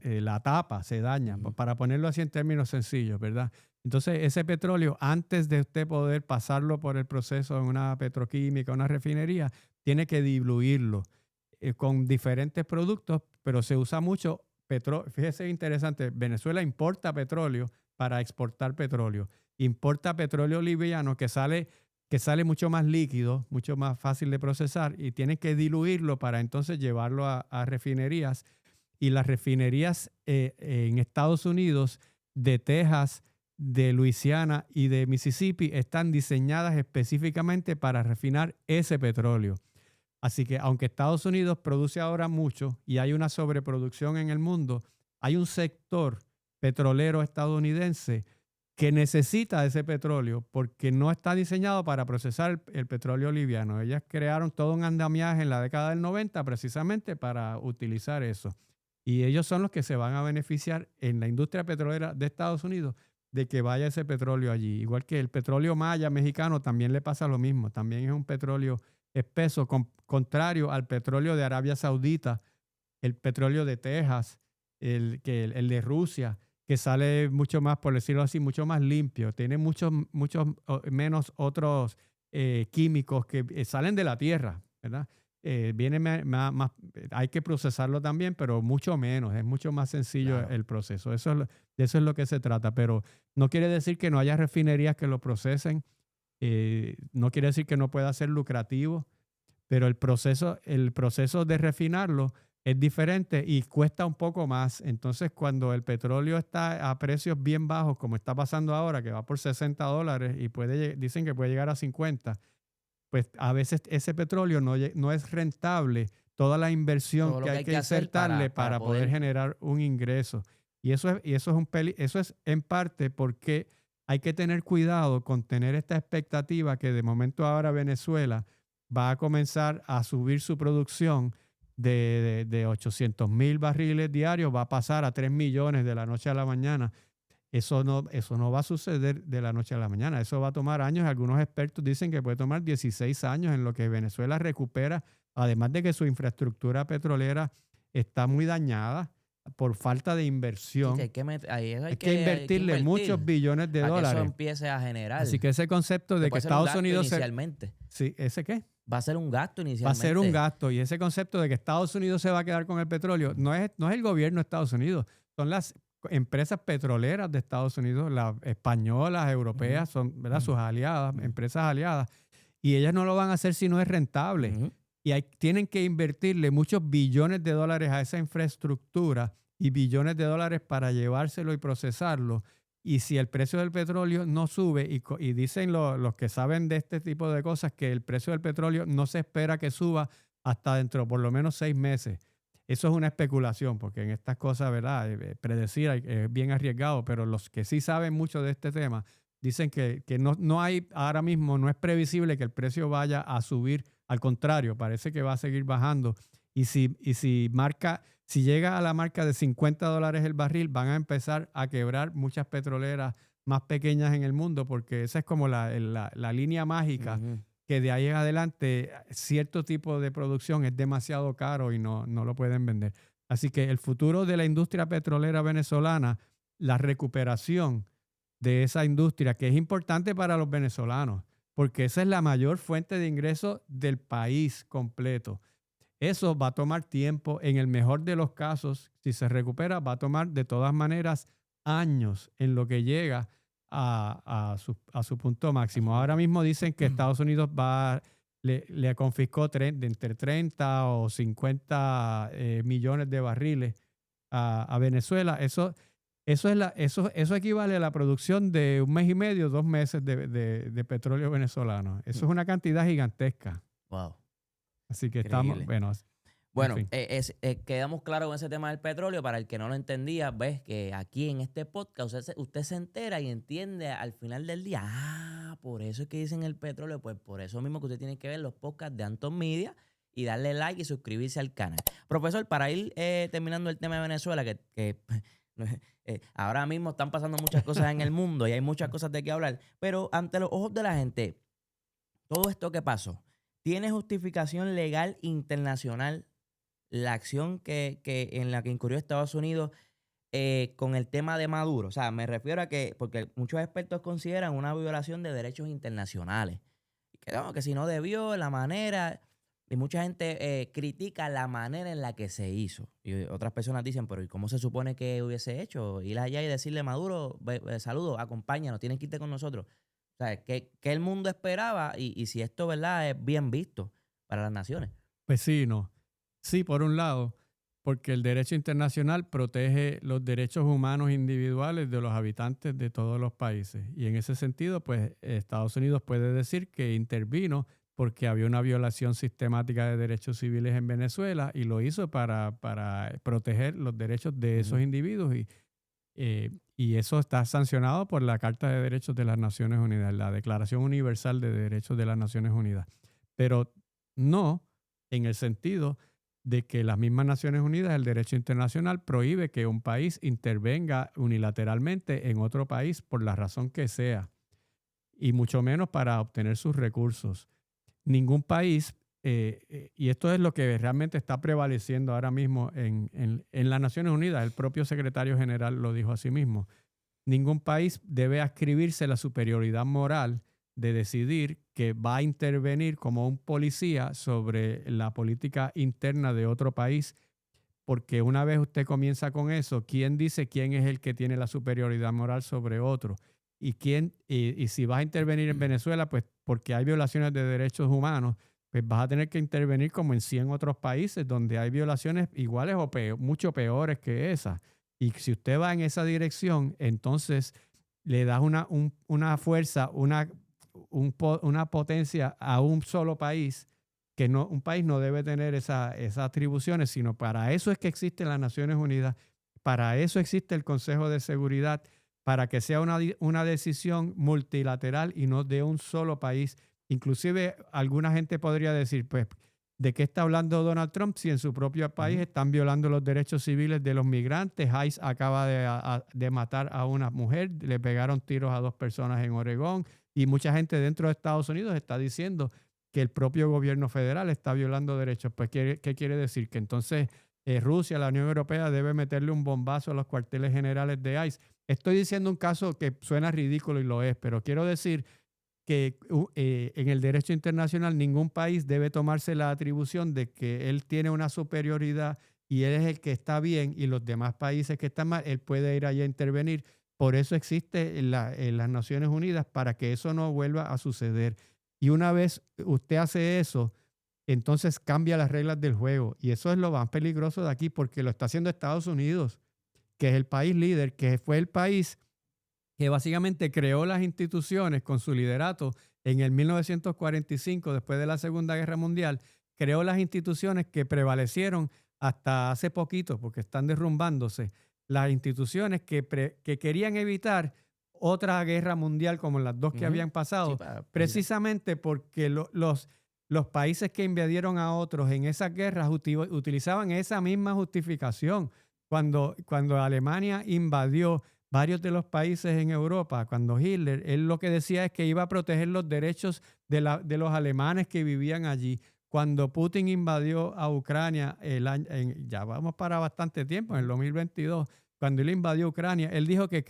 la tapa se daña, para ponerlo así en términos sencillos, ¿verdad? Entonces, ese petróleo, antes de usted poder pasarlo por el proceso en una petroquímica, una refinería, tiene que diluirlo con diferentes productos, pero se usa mucho petróleo. Fíjese, interesante, Venezuela importa petróleo para exportar petróleo. Importa petróleo liviano que sale mucho más líquido, mucho más fácil de procesar, y tienen que diluirlo para entonces llevarlo a refinerías. Y las refinerías en Estados Unidos, de Texas, de Luisiana y de Mississippi están diseñadas específicamente para refinar ese petróleo. Así que aunque Estados Unidos produce ahora mucho y hay una sobreproducción en el mundo, hay un sector petrolero estadounidense que necesita ese petróleo porque no está diseñado para procesar el petróleo liviano. Ellas crearon todo un andamiaje en la década del 90 precisamente para utilizar eso. Y ellos son los que se van a beneficiar en la industria petrolera de Estados Unidos de que vaya ese petróleo allí. Igual que el petróleo maya mexicano también le pasa lo mismo. También es un petróleo espeso, contrario al petróleo de Arabia Saudita, el petróleo de Texas, el de Rusia, que sale mucho más, por decirlo así, mucho más limpio. Tiene muchos menos otros químicos que salen de la tierra, ¿verdad? Viene más, hay que procesarlo también, pero mucho menos. Es mucho más sencillo el proceso. De eso es lo que se trata. Pero no quiere decir que no haya refinerías que lo procesen. No quiere decir que no pueda ser lucrativo. Pero el proceso de refinarlo es diferente y cuesta un poco más. Entonces, cuando el petróleo está a precios bien bajos, como está pasando ahora, que va por $60 y dicen que puede llegar a 50, pues a veces ese petróleo no es rentable, toda la inversión que hay que insertarle para poder generar un ingreso. Y eso es en parte porque hay que tener cuidado con tener esta expectativa que de momento ahora Venezuela va a comenzar a subir su producción de 800,000 barriles diarios, va a pasar a 3 millones de la noche a la mañana. Eso no va a suceder de la noche a la mañana. Eso va a tomar años. Algunos expertos dicen que puede tomar 16 años en lo que Venezuela recupera, además de que su infraestructura petrolera está muy dañada por falta de inversión. Sí, hay que invertirle muchos billones de dólares. Que eso empiece a generar. Así que ese concepto de que Estados Unidos... Inicialmente. Sí, ¿ese qué? Va a ser un gasto inicialmente. Va a ser un gasto. Y ese concepto de que Estados Unidos se va a quedar con el petróleo no es el gobierno de Estados Unidos. Son las empresas petroleras de Estados Unidos, las españolas, europeas, son, ¿verdad?, sus aliadas, empresas aliadas, y ellas no lo van a hacer si no es rentable. Y tienen que invertirle muchos billones de dólares a esa infraestructura y billones de dólares para llevárselo y procesarlo. Y si el precio del petróleo no sube, y dicen los que saben de este tipo de cosas que el precio del petróleo no se espera que suba hasta dentro de por lo menos 6 meses. Eso es una especulación, porque en estas cosas, ¿verdad? Predecir es bien arriesgado, pero los que sí saben mucho de este tema dicen que no hay, ahora mismo no es previsible que el precio vaya a subir. Al contrario, parece que va a seguir bajando. Y si llega a la marca de $50 el barril, van a empezar a quebrar muchas petroleras más pequeñas en el mundo, porque esa es como la línea mágica, que de ahí en adelante cierto tipo de producción es demasiado caro y no lo pueden vender. Así que el futuro de la industria petrolera venezolana, la recuperación de esa industria, que es importante para los venezolanos, porque esa es la mayor fuente de ingresos del país completo. Eso va a tomar tiempo. En el mejor de los casos, si se recupera, va a tomar de todas maneras años en lo que llega a su punto máximo. Ahora mismo dicen que Estados Unidos le confiscó entre 30 o 50 millones de barriles a Venezuela. Eso equivale a la producción de 1 mes y medio, 2 meses de petróleo venezolano. Eso es una cantidad gigantesca. Wow. Así que Increíble. estamos, bueno, en fin. quedamos claros con ese tema del petróleo. Para el que no lo entendía, ves que aquí en este podcast usted se entera y entiende al final del día. Por eso es que dicen el petróleo. Pues por eso mismo que usted tiene que ver los podcasts de Anton Media y darle like y suscribirse al canal. Profesor, para ir terminando el tema de Venezuela, que ahora mismo están pasando muchas cosas en el mundo y hay muchas cosas de qué hablar, pero ante los ojos de la gente, todo esto que pasó, ¿tiene justificación legal internacional la acción en la que incurrió Estados Unidos con el tema de Maduro? O sea, me refiero a que, porque muchos expertos consideran una violación de derechos internacionales. Que si no debió, la manera... Y mucha gente critica la manera en la que se hizo. Y otras personas dicen, pero ¿y cómo se supone que hubiese hecho? Ir allá y decirle, Maduro, saludos, acompáñanos, tienes que irte con nosotros. O sea, ¿qué el mundo esperaba? Y si esto, ¿verdad?, es bien visto para las naciones. Pues sí, no. Sí, por un lado, porque el derecho internacional protege los derechos humanos individuales de los habitantes de todos los países. Y en ese sentido, pues Estados Unidos puede decir que intervino porque había una violación sistemática de derechos civiles en Venezuela y lo hizo para proteger los derechos de esos individuos y eso está sancionado por la Carta de Derechos de las Naciones Unidas, la Declaración Universal de Derechos de las Naciones Unidas. Pero no en el sentido de que las mismas Naciones Unidas, el derecho internacional, prohíbe que un país intervenga unilateralmente en otro país por la razón que sea, y mucho menos para obtener sus recursos. Ningún país, y esto es lo que realmente está prevaleciendo ahora mismo en las Naciones Unidas, el propio secretario general lo dijo a sí mismo, ningún país debe adscribirse la superioridad moral de decidir que va a intervenir como un policía sobre la política interna de otro país, porque una vez usted comienza con eso, ¿quién dice quién es el que tiene la superioridad moral sobre otro? Y si vas a intervenir en Venezuela, pues porque hay violaciones de derechos humanos, pues vas a tener que intervenir como en 100 otros países donde hay violaciones iguales o mucho peores que esas. Y si usted va en esa dirección, entonces le das una fuerza, una potencia a un solo país, que un país no debe tener esas atribuciones, sino para eso es que existen las Naciones Unidas, para eso existe el Consejo de Seguridad, para que sea una decisión multilateral y no de un solo país. Inclusive alguna gente podría decir, pues, ¿de qué está hablando Donald Trump si en su propio país están violando los derechos civiles de los migrantes? ICE acaba de matar a una mujer, le pegaron tiros a 2 personas en Oregón y mucha gente dentro de Estados Unidos está diciendo que el propio gobierno federal está violando derechos. Pues, ¿qué quiere decir? Que entonces Rusia, la Unión Europea, debe meterle un bombazo a los cuarteles generales de ICE. Estoy diciendo un caso que suena ridículo y lo es, pero quiero decir que en el derecho internacional ningún país debe tomarse la atribución de que él tiene una superioridad y él es el que está bien y los demás países que están mal, él puede ir allá a intervenir. Por eso existe en las Naciones Unidas, para que eso no vuelva a suceder. Y una vez usted hace eso, entonces cambia las reglas del juego. Y eso es lo más peligroso de aquí, porque lo está haciendo Estados Unidos, que es el país líder, que fue el país que básicamente creó las instituciones con su liderato en el 1945, después de la Segunda Guerra Mundial, creó las instituciones que prevalecieron hasta hace poquito, porque están derrumbándose, las instituciones que querían evitar otra guerra mundial como las dos que habían Sí, pasado, precisamente porque los países que invadieron a otros en esas guerras utilizaban esa misma justificación. Cuando Alemania invadió varios de los países en Europa, cuando Hitler, él lo que decía es que iba a proteger los derechos de los alemanes que vivían allí. Cuando Putin invadió a Ucrania, ya vamos para bastante tiempo, en el 2022, cuando él invadió Ucrania, él dijo que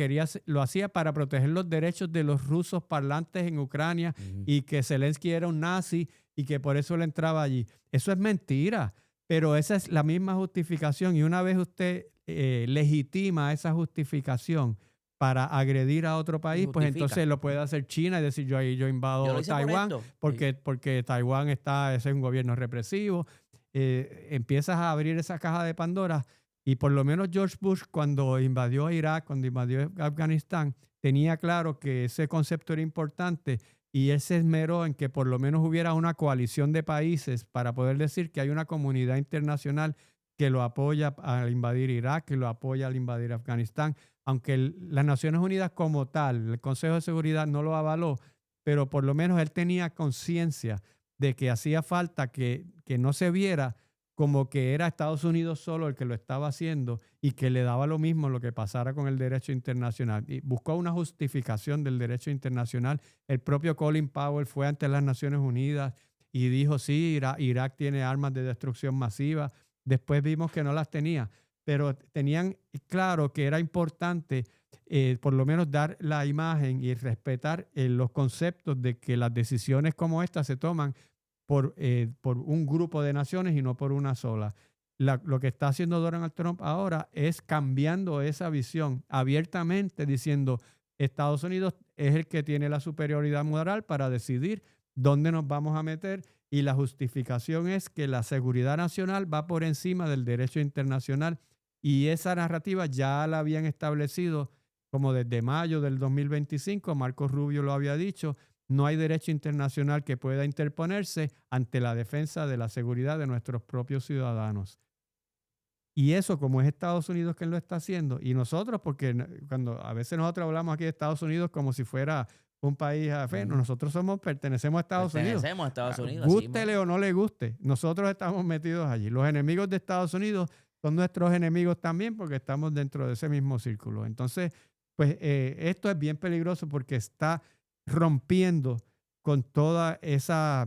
lo hacía para proteger los derechos de los rusos parlantes en Ucrania, y que Zelensky era un nazi y que por eso él entraba allí. Eso es mentira, pero esa es la misma justificación, y una vez usted legitima esa justificación para agredir a otro país, pues entonces lo puede hacer China y decir yo invado Taiwán porque Taiwán ese es un gobierno represivo. Empiezas a abrir esa caja de Pandora, y por lo menos George Bush, cuando invadió Irak, cuando invadió Afganistán, tenía claro que ese concepto era importante, y él se esmeró en que por lo menos hubiera una coalición de países para poder decir que hay una comunidad internacional que lo apoya al invadir Irak, que lo apoya al invadir Afganistán, aunque las Naciones Unidas como tal, el Consejo de Seguridad no lo avaló, pero por lo menos él tenía conciencia de que hacía falta que no se viera como que era Estados Unidos solo el que lo estaba haciendo, y que le daba lo mismo lo que pasara con el derecho internacional. Y buscó una justificación del derecho internacional. El propio Colin Powell fue ante las Naciones Unidas y dijo, sí, Irak tiene armas de destrucción masiva. Después vimos que no las tenía, pero tenían claro que era importante por lo menos dar la imagen y respetar los conceptos de que las decisiones como estas se toman por un grupo de naciones y no por una sola. Lo que está haciendo Donald Trump ahora es cambiando esa visión abiertamente, diciendo Estados Unidos es el que tiene la superioridad moral para decidir dónde nos vamos a meter, y la justificación es que la seguridad nacional va por encima del derecho internacional, y esa narrativa ya la habían establecido como desde mayo del 2025, Marco Rubio lo había dicho. No hay derecho internacional que pueda interponerse ante la defensa de la seguridad de nuestros propios ciudadanos. Y eso, como es Estados Unidos quien lo está haciendo, y nosotros, porque cuando a veces nosotros hablamos aquí de Estados Unidos como si fuera un país ajeno, nosotros pertenecemos a Estados Unidos. Pertenecemos a Estados Unidos. Gústele o no le guste, nosotros estamos metidos allí. Los enemigos de Estados Unidos son nuestros enemigos también, porque estamos dentro de ese mismo círculo. Entonces, pues esto es bien peligroso, porque está rompiendo con toda esa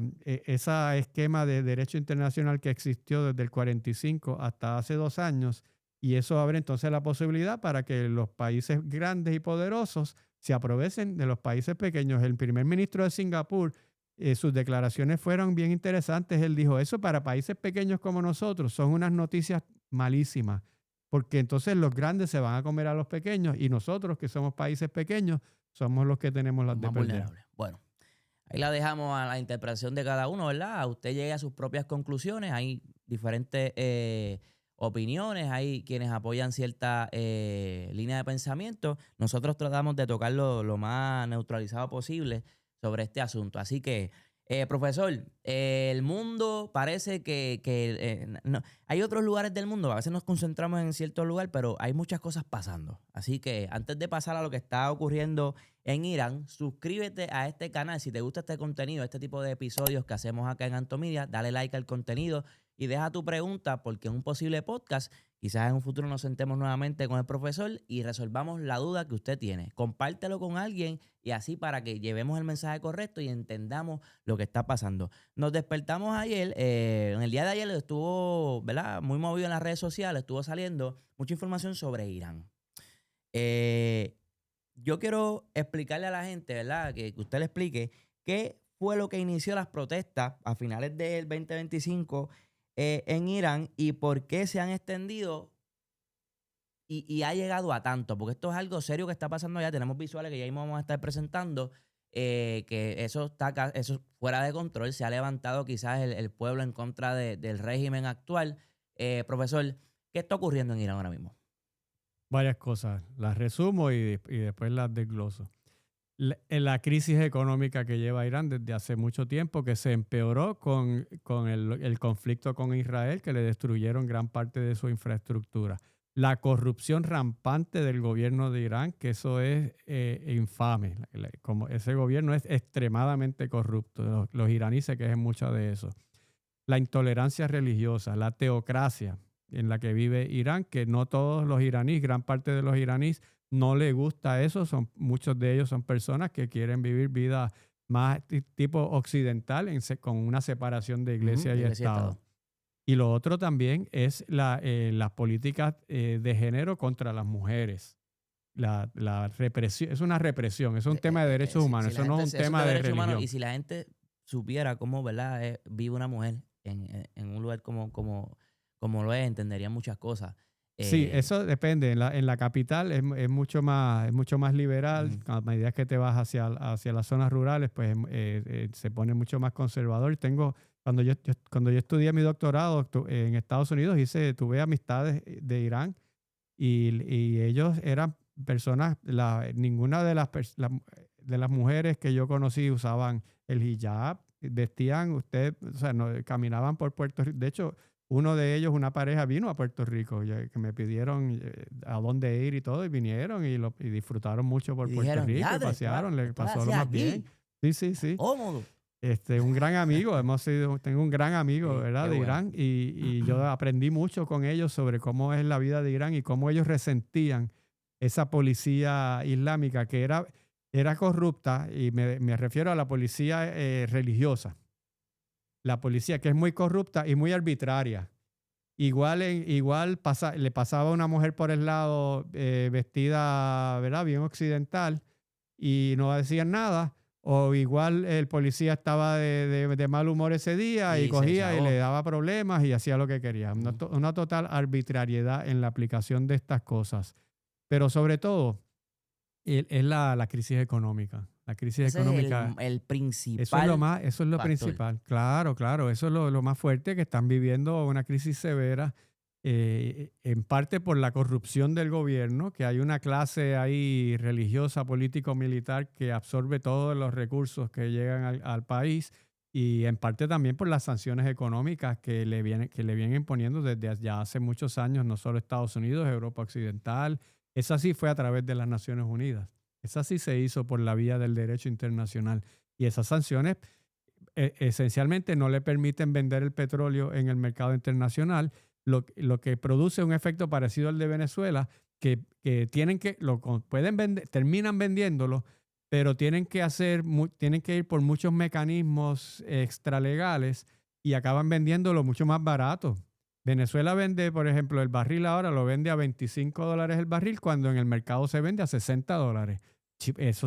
esquema de derecho internacional que existió desde el 45 hasta hace 2 años, y eso abre entonces la posibilidad para que los países grandes y poderosos se aprovechen de los países pequeños. El primer ministro de Singapur, sus declaraciones fueron bien interesantes. Él dijo, eso para países pequeños como nosotros son unas noticias malísimas, porque entonces los grandes se van a comer a los pequeños, y nosotros, que somos países pequeños, somos los que tenemos las de perder. Bueno, ahí la dejamos a la interpretación de cada uno, ¿verdad? A usted llegue a sus propias conclusiones. Hay diferentes opiniones, hay quienes apoyan cierta línea de pensamiento. Nosotros tratamos de tocarlo lo más neutralizado posible sobre este asunto. Así que, profesor, el mundo parece que no, hay otros lugares del mundo, a veces nos concentramos en cierto lugar, pero hay muchas cosas pasando. Así que antes de pasar a lo que está ocurriendo en Irán, suscríbete a este canal. Si te gusta este contenido, este tipo de episodios que hacemos acá en Antomedia, dale like al contenido y deja tu pregunta, porque en un posible podcast, quizás en un futuro nos sentemos nuevamente con el profesor y resolvamos la duda que usted tiene. Compártelo con alguien, y así para que llevemos el mensaje correcto y entendamos lo que está pasando. Nos despertamos ayer, en el día de ayer estuvo, ¿verdad?, muy movido en las redes sociales, estuvo saliendo mucha información sobre Irán. Yo quiero explicarle a la gente, ¿verdad?, que usted le explique qué fue lo que inició las protestas a finales del 2025 en Irán y por qué se han extendido y ha llegado a tanto, porque esto es algo serio que está pasando allá. Tenemos visuales que ya mismo vamos a estar presentando, que eso fuera de control. Se ha levantado quizás el pueblo en contra del régimen actual. Profesor, ¿qué está ocurriendo en Irán ahora mismo? Varias cosas. Las resumo y después las desgloso. La crisis económica que lleva Irán desde hace mucho tiempo, que se empeoró con el conflicto con Israel, que le destruyeron gran parte de su infraestructura. La corrupción rampante del gobierno de Irán, que eso es infame. Como ese gobierno es extremadamente corrupto. Los iraníes se quejan mucho de eso. La intolerancia religiosa, la teocracia en la que vive Irán, que no todos los iraníes, gran parte de los iraníes, no les gusta eso. Muchos de ellos son personas que quieren vivir vida más tipo occidental, con una separación de iglesia y Estado. Y lo otro también es las políticas de género contra las mujeres. La represión, es una represión, es un tema de derechos humanos, eso no es un tema de religión. Y si la gente supiera cómo, ¿verdad?, vive una mujer en un lugar como lo es, entendería muchas cosas. Sí, eso depende. En la capital es mucho más liberal. A medida que te vas hacia las zonas rurales, pues se pone mucho más conservador. Cuando yo estudié mi doctorado en Estados Unidos, tuve amistades de Irán y ellos eran personas, ninguna de las mujeres que yo conocí usaban el hijab, vestían, caminaban por Puerto Rico. De hecho, uno de ellos, una pareja, vino a Puerto Rico, que me pidieron a dónde ir y todo, y vinieron y disfrutaron mucho por Puerto Rico, pasearon, les pasó lo más bien. Sí. Cómodo. Un gran amigo, tengo un gran amigo, ¿verdad?, de Irán, y yo aprendí mucho con ellos sobre cómo es la vida de Irán y cómo ellos resentían esa policía islámica que era corrupta, y me refiero a la policía religiosa. La policía que es muy corrupta y muy arbitraria. Igual le pasaba a una mujer por el lado vestida, ¿verdad?, bien occidental, y no decían nada. O igual el policía estaba de mal humor ese día y cogía y le daba problemas y hacía lo que quería. Una total arbitrariedad en la aplicación de estas cosas. Pero sobre todo es la crisis económica. La crisis económica es el principal. Eso es lo principal. Claro. Eso es lo más fuerte, que están viviendo una crisis severa, en parte por la corrupción del gobierno, que hay una clase ahí religiosa, político-militar, que absorbe todos los recursos que llegan al país, y en parte también por las sanciones económicas que le vienen imponiendo desde ya hace muchos años, no solo Estados Unidos, Europa Occidental. Esa sí fue a través de las Naciones Unidas. Esa sí se hizo por la vía del derecho internacional. Y esas sanciones esencialmente no le permiten vender el petróleo en el mercado internacional, lo que produce un efecto parecido al de Venezuela, que pueden vender, terminan vendiéndolo, pero tienen que ir por muchos mecanismos extralegales y acaban vendiéndolo mucho más barato. Venezuela vende, por ejemplo, el barril ahora lo vende a $25 el barril, cuando en el mercado se vende a $60.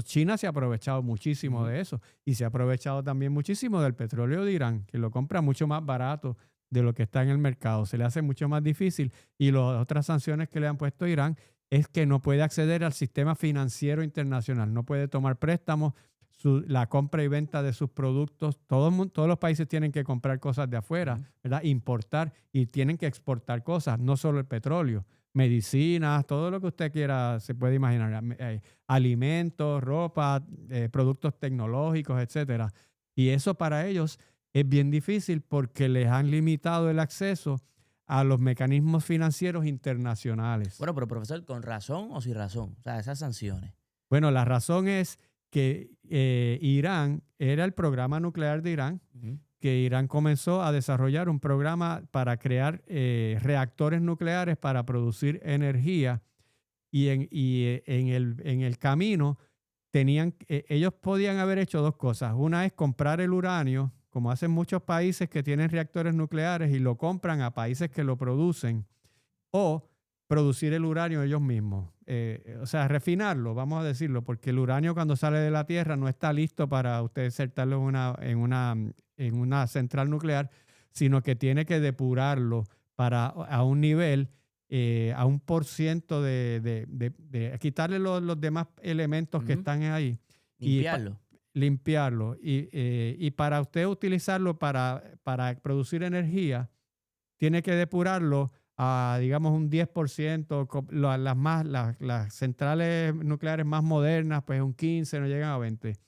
China se ha aprovechado muchísimo de eso, y se ha aprovechado también muchísimo del petróleo de Irán, que lo compra mucho más barato de lo que está en el mercado. Se le hace mucho más difícil, y las otras sanciones que le han puesto a Irán es que no puede acceder al sistema financiero internacional, no puede tomar préstamos, la compra y venta de sus productos. Todos los países tienen que comprar cosas de afuera, ¿verdad?, importar, y tienen que exportar cosas, no solo el petróleo, medicinas, todo lo que usted quiera, se puede imaginar, alimentos, ropa, productos tecnológicos, etcétera. Y eso para ellos es bien difícil, porque les han limitado el acceso a los mecanismos financieros internacionales. Bueno, pero profesor, ¿con razón o sin razón? O sea, esas sanciones. Bueno, la razón es que Irán, era el programa nuclear de Irán, que Irán comenzó a desarrollar un programa para crear reactores nucleares para producir energía, y en el camino ellos podían haber hecho dos cosas. Una es comprar el uranio, como hacen muchos países que tienen reactores nucleares y lo compran a países que lo producen, o producir el uranio ellos mismos. O sea, refinarlo, vamos a decirlo, porque el uranio, cuando sale de la Tierra, no está listo para usted insertarlo en una central nuclear, sino que tiene que depurarlo a un nivel, a un por ciento de quitarle los demás elementos que están ahí y Limpiarlo. limpiarlo. Y para usted utilizarlo para producir energía, tiene que depurarlo a, digamos, un 10%. Las centrales nucleares más modernas, pues un 15%, no llegan a 20%.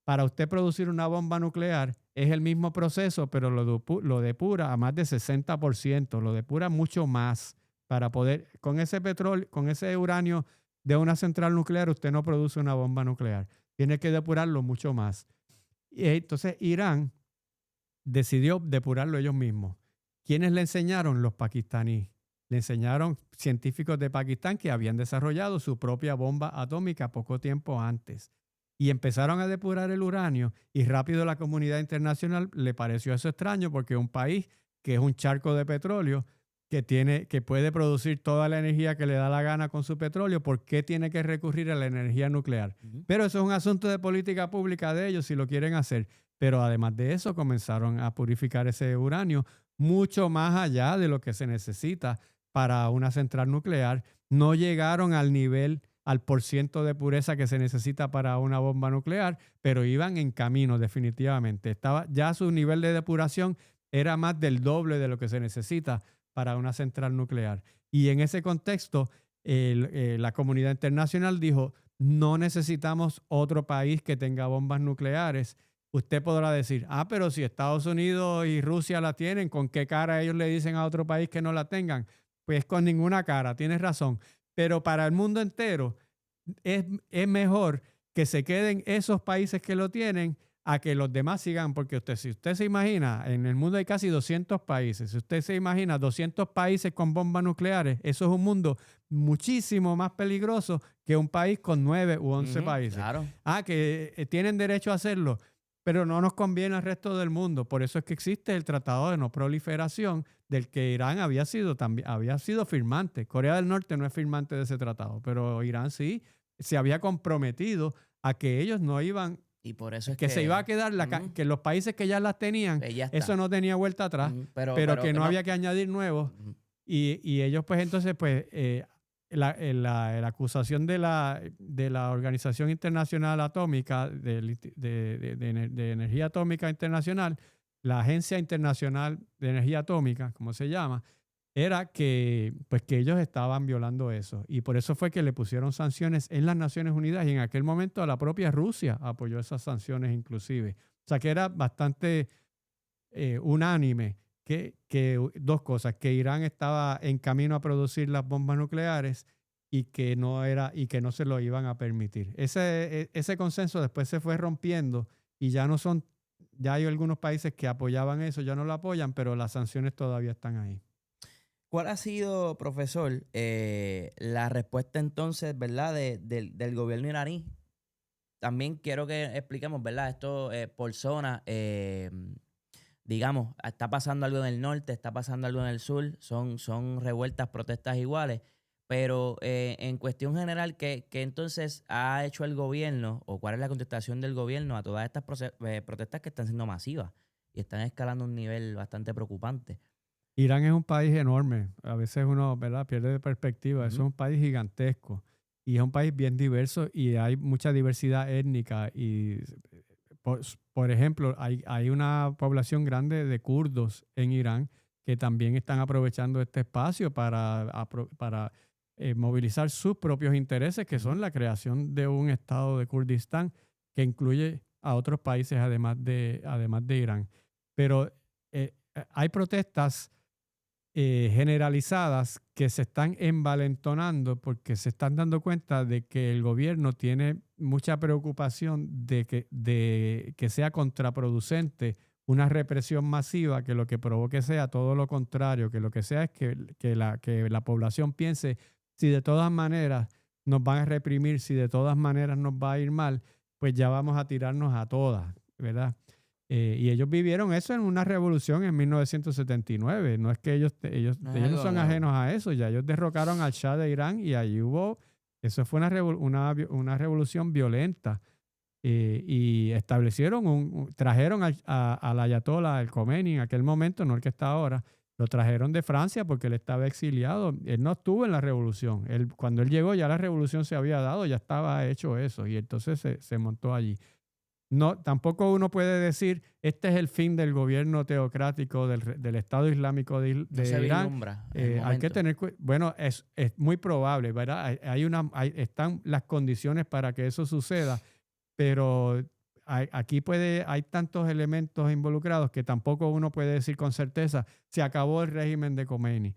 Para usted producir una bomba nuclear es el mismo proceso, pero lo depura a más de 60%, lo depura mucho más para poder, con ese petróleo, con ese uranio de una central nuclear, usted no produce una bomba nuclear. Tiene que depurarlo mucho más. Y entonces Irán decidió depurarlo ellos mismos. ¿Quiénes le enseñaron? Los pakistaníes. Le enseñaron científicos de Pakistán que habían desarrollado su propia bomba atómica poco tiempo antes. Y empezaron a depurar el uranio y rápido la comunidad internacional le pareció eso extraño porque un país que es un charco de petróleo, que puede producir toda la energía que le da la gana con su petróleo, ¿por qué tiene que recurrir a la energía nuclear? Pero eso es un asunto de política pública de ellos si lo quieren hacer. Pero además de eso comenzaron a purificar ese uranio mucho más allá de lo que se necesita para una central nuclear. No llegaron al nivel, al porciento de pureza que se necesita para una bomba nuclear, pero iban en camino definitivamente. Ya su nivel de depuración era más del doble de lo que se necesita para una central nuclear. Y en ese contexto, la comunidad internacional dijo, no necesitamos otro país que tenga bombas nucleares. Usted podrá decir, pero si Estados Unidos y Rusia la tienen, ¿con qué cara ellos le dicen a otro país que no la tengan? Pues con ninguna cara, tienes razón. Pero para el mundo entero es mejor que se queden esos países que lo tienen a que los demás sigan, porque si usted se imagina, en el mundo hay casi 200 países, si usted se imagina 200 países con bombas nucleares, eso es un mundo muchísimo más peligroso que un país con 9 u 11 países. Claro. Que tienen derecho a hacerlo, pero no nos conviene al resto del mundo. Por eso es que existe el Tratado de No Proliferación, del que Irán había sido firmante. Corea del Norte no es firmante de ese tratado, pero Irán sí se había comprometido a que ellos no iban, y por eso es que se iba a quedar, que los países que ya las tenían, eso no tenía vuelta atrás, pero que no había que añadir nuevos. Y ellos pues entonces pues la acusación de la Organización Internacional Atómica, de Energía Atómica Internacional, la Agencia Internacional de Energía Atómica, como se llama, era que ellos estaban violando eso. Y por eso fue que le pusieron sanciones en las Naciones Unidas y en aquel momento la propia Rusia apoyó esas sanciones inclusive. O sea que era bastante unánime que dos cosas, que Irán estaba en camino a producir las bombas nucleares y que no se lo iban a permitir. Ese consenso después se fue rompiendo y ya hay algunos países que apoyaban eso, ya no lo apoyan, pero las sanciones todavía están ahí. ¿Cuál ha sido, profesor, la respuesta entonces, verdad, del gobierno iraní? También quiero que expliquemos, ¿verdad? Esto por zona, digamos, está pasando algo en el norte, está pasando algo en el sur, son revueltas, protestas iguales, pero en cuestión general, ¿qué entonces ha hecho el gobierno o cuál es la contestación del gobierno a todas estas protestas que están siendo masivas y están escalando a un nivel bastante preocupante? Irán es un país enorme. A veces uno, ¿verdad?, pierde de perspectiva. Eso es un país gigantesco y es un país bien diverso y hay mucha diversidad étnica. Y, por ejemplo, hay una población grande de kurdos en Irán que también están aprovechando este espacio para movilizar sus propios intereses, que son la creación de un estado de Kurdistán que incluye a otros países además de Irán. Pero hay protestas generalizadas que se están envalentonando porque se están dando cuenta de que el gobierno tiene mucha preocupación de que sea contraproducente una represión masiva, que lo que provoque sea todo lo contrario, que lo que sea es que la población piense, si de todas maneras nos van a reprimir, si de todas maneras nos va a ir mal, pues ya vamos a tirarnos a todas, ¿verdad? Y ellos vivieron eso en una revolución en 1979. No es que ellos no son ajenos a eso. Ya ellos derrocaron al Shah de Irán y allí eso fue una revolución violenta. y establecieron trajeron al ayatollah, al Khomeini en aquel momento, no el que está ahora, lo trajeron de Francia porque él estaba exiliado. Él no estuvo en la revolución. Cuando él llegó ya la revolución se había dado, ya estaba hecho eso y entonces se montó allí. No, tampoco uno puede decir, este es el fin del gobierno teocrático del Estado Islámico de No se Irán. vislumbra en el Hay que momento. tener, bueno, es muy probable, ¿verdad? Están las condiciones para que eso suceda, pero aquí hay tantos elementos involucrados que tampoco uno puede decir con certeza, se acabó el régimen de Khomeini.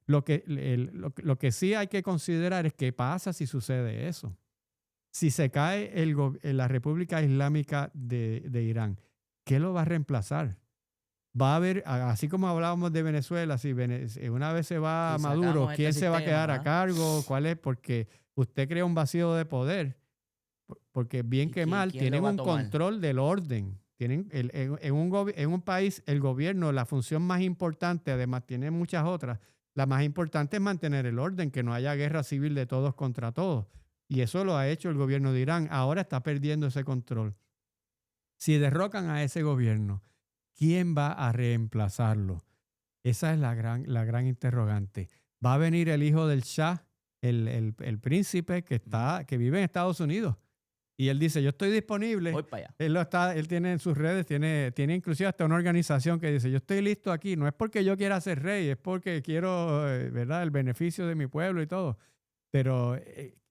Lo que sí hay que considerar es qué pasa si sucede eso. Si se cae la República Islámica de Irán, ¿qué lo va a reemplazar? Va a haber, así como hablábamos de Venezuela, si una vez se va Si Maduro, sacamos ¿quién este se va a quedar sistema, a cargo? ¿Cuál es? Porque usted crea un vacío de poder, porque bien ¿y que mal, quién lo tienen va a un tomar? control del orden. Tienen en un país, el gobierno, la función más importante, además tiene muchas otras, la más importante es mantener el orden, que no haya guerra civil de todos contra todos. Y eso lo ha hecho el gobierno de Irán. Ahora está perdiendo ese control. Si derrocan a ese gobierno, ¿quién va a reemplazarlo? Esa es la gran interrogante. ¿Va a venir el hijo del Shah, el príncipe que vive en Estados Unidos? Y él dice, yo estoy disponible. Voy para allá. Él tiene en sus redes, tiene inclusive hasta una organización que dice, yo estoy listo aquí. No es porque yo quiera ser rey, es porque quiero, ¿verdad?, el beneficio de mi pueblo y todo. Pero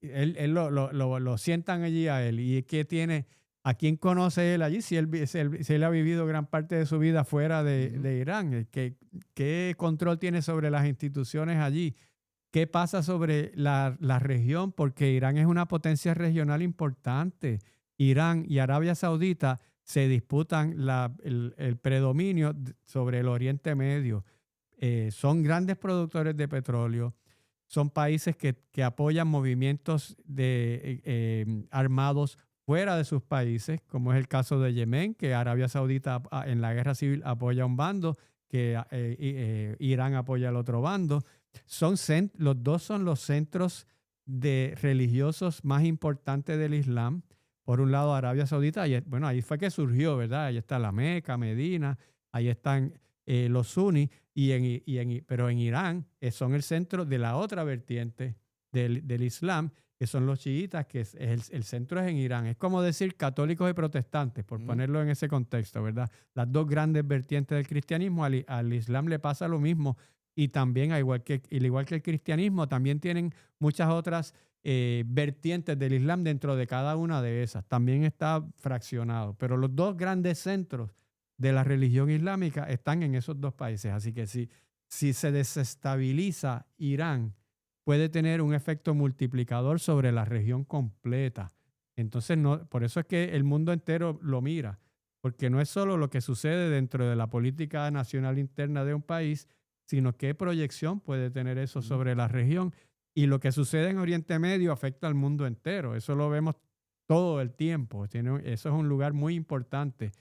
él lo sientan allí a él. ¿Y qué tiene? ¿A quién conoce él allí? Si él ha vivido gran parte de su vida fuera de Irán. ¿Qué control tiene sobre las instituciones allí? ¿Qué pasa sobre la región? Porque Irán es una potencia regional importante. Irán y Arabia Saudita se disputan el predominio sobre el Oriente Medio. Son grandes productores de petróleo. Son países que apoyan movimientos armados fuera de sus países, como es el caso de Yemen, que Arabia Saudita en la guerra civil apoya a un bando, que Irán apoya al otro bando. Los dos son los centros religiosos más importantes del Islam. Por un lado, Arabia Saudita, bueno, ahí fue que surgió, ¿verdad? Ahí está la Meca, Medina, ahí están los sunis, pero en Irán son el centro de la otra vertiente del Islam, que son los chiitas, que el centro es en Irán. Es como decir católicos y protestantes, por ponerlo en ese contexto, ¿verdad? Las dos grandes vertientes del cristianismo, al Islam le pasa lo mismo. Y también, al igual que el cristianismo, también tienen muchas otras vertientes del Islam dentro de cada una de esas. También está fraccionado. Pero los dos grandes centros de la religión islámica están en esos dos países. Así que si se desestabiliza Irán, puede tener un efecto multiplicador sobre la región completa. Entonces, por eso es que el mundo entero lo mira, porque no es solo lo que sucede dentro de la política nacional interna de un país, sino qué proyección puede tener eso sobre la región. Y lo que sucede en Oriente Medio afecta al mundo entero. Eso lo vemos todo el tiempo. Eso es un lugar muy importante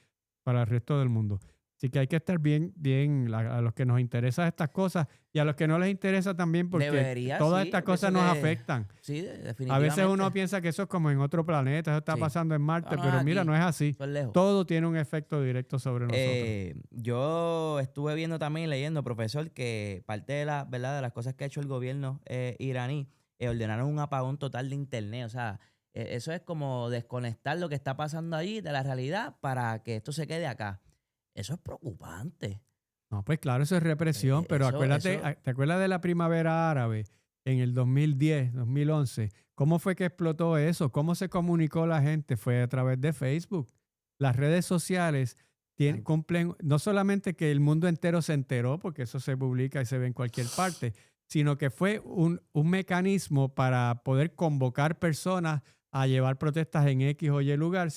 para el resto del mundo. Así que hay que estar bien a los que nos interesan estas cosas y a los que no les interesa también, porque todas estas cosas nos afectan. Sí, definitivamente. A veces uno piensa que eso es como en otro planeta, eso está pasando en Marte, pero mira, no es así. Todo tiene un efecto directo sobre nosotros. Yo estuve viendo también, leyendo, profesor, que parte de ¿verdad?, de las cosas que ha hecho el gobierno iraní, ordenaron un apagón total de internet. O sea, eso es como desconectar lo que está pasando allí de la realidad para que esto se quede acá. Eso es preocupante. No, pues claro, eso es represión, pero acuérdate, ¿te acuerdas de la primavera árabe en el 2010, 2011? ¿Cómo fue que explotó eso? ¿Cómo se comunicó la gente? Fue a través de Facebook. Las redes sociales cumplen, no solamente que el mundo entero se enteró, porque eso se publica y se ve en cualquier parte, sino que fue un mecanismo para poder convocar personas a llevar protestas en X o Y lugar.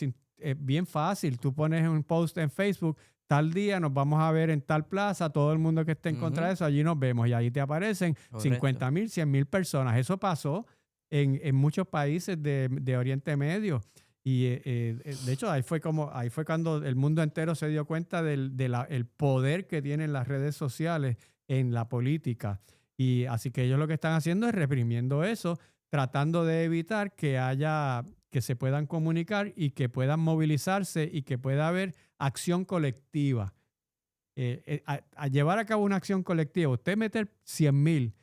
Bien fácil, tú pones un post en Facebook, tal día nos vamos a ver en tal plaza, todo el mundo que esté en contra de eso, allí nos vemos y ahí te aparecen 50,000, 100,000 personas. Eso pasó en muchos países de Oriente Medio. Y de hecho, ahí fue cuando el mundo entero se dio cuenta del poder que tienen las redes sociales en la política. Y así que ellos lo que están haciendo es reprimiendo eso, tratando de evitar que haya que se puedan comunicar y que puedan movilizarse y que pueda haber acción colectiva. A llevar a cabo una acción colectiva, usted meter 100,000,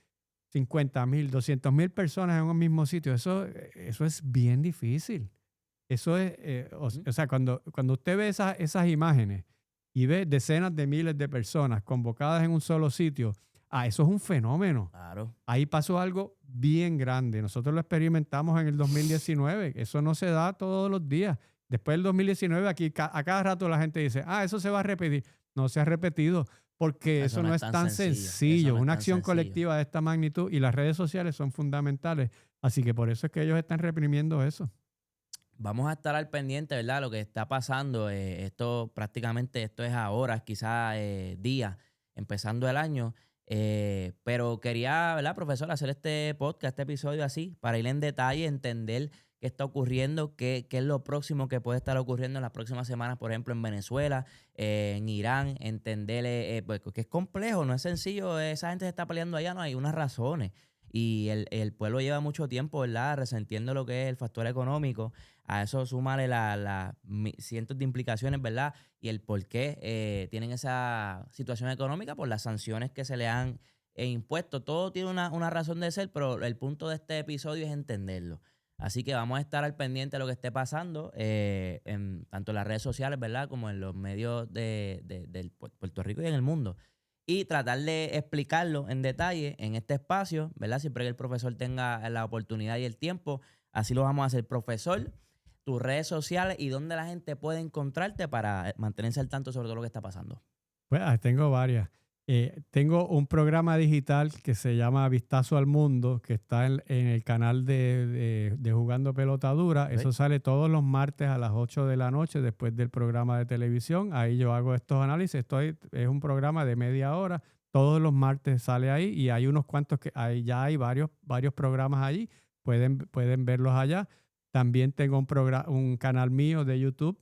50,000, 200,000 personas en un mismo sitio, eso es bien difícil. Eso es, o sea, cuando usted ve esas imágenes y ve decenas de miles de personas convocadas en un solo sitio, eso es un fenómeno. Claro. Ahí pasó algo bien grande. Nosotros lo experimentamos en el 2019. Eso no se da todos los días. Después del 2019, aquí a cada rato la gente dice, eso se va a repetir. No se ha repetido porque eso no es tan sencillo. Una acción colectiva de esta magnitud y las redes sociales son fundamentales. Así que por eso es que ellos están reprimiendo eso. Vamos a estar al pendiente, ¿verdad? Lo que está pasando. Esto es ahora, quizás días, empezando el año. Pero quería, ¿verdad, profesor, hacer este podcast, este episodio así, para ir en detalle, entender qué está ocurriendo, qué es lo próximo que puede estar ocurriendo en las próximas semanas, por ejemplo, en Venezuela, en Irán, entender pues, que es complejo, no es sencillo, esa gente se está peleando allá, no hay unas razones. Y el pueblo lleva mucho tiempo, ¿verdad?, resentiendo lo que es el factor económico. A eso súmale cientos de implicaciones, ¿verdad? Y el por qué tienen esa situación económica por las sanciones que se le han impuesto. Todo tiene una razón de ser, pero el punto de este episodio es entenderlo. Así que vamos a estar al pendiente de lo que esté pasando, tanto en las redes sociales, ¿verdad?, como en los medios del Puerto Rico y en el mundo. Y tratar de explicarlo en detalle en este espacio, ¿verdad? Siempre que el profesor tenga la oportunidad y el tiempo, así lo vamos a hacer. Profesor, tus redes sociales y dónde la gente puede encontrarte para mantenerse al tanto sobre todo lo que está pasando. Pues tengo varias. Tengo un programa digital que se llama Vistazo al Mundo, que está en el canal de Jugando Pelota Dura. Okay. Eso sale todos los martes a las 8 de la noche después del programa de televisión. Ahí yo hago estos análisis. Es un programa de media hora. Todos los martes sale ahí y hay unos cuantos ya hay varios programas allí. Pueden verlos allá. También tengo un canal mío de YouTube,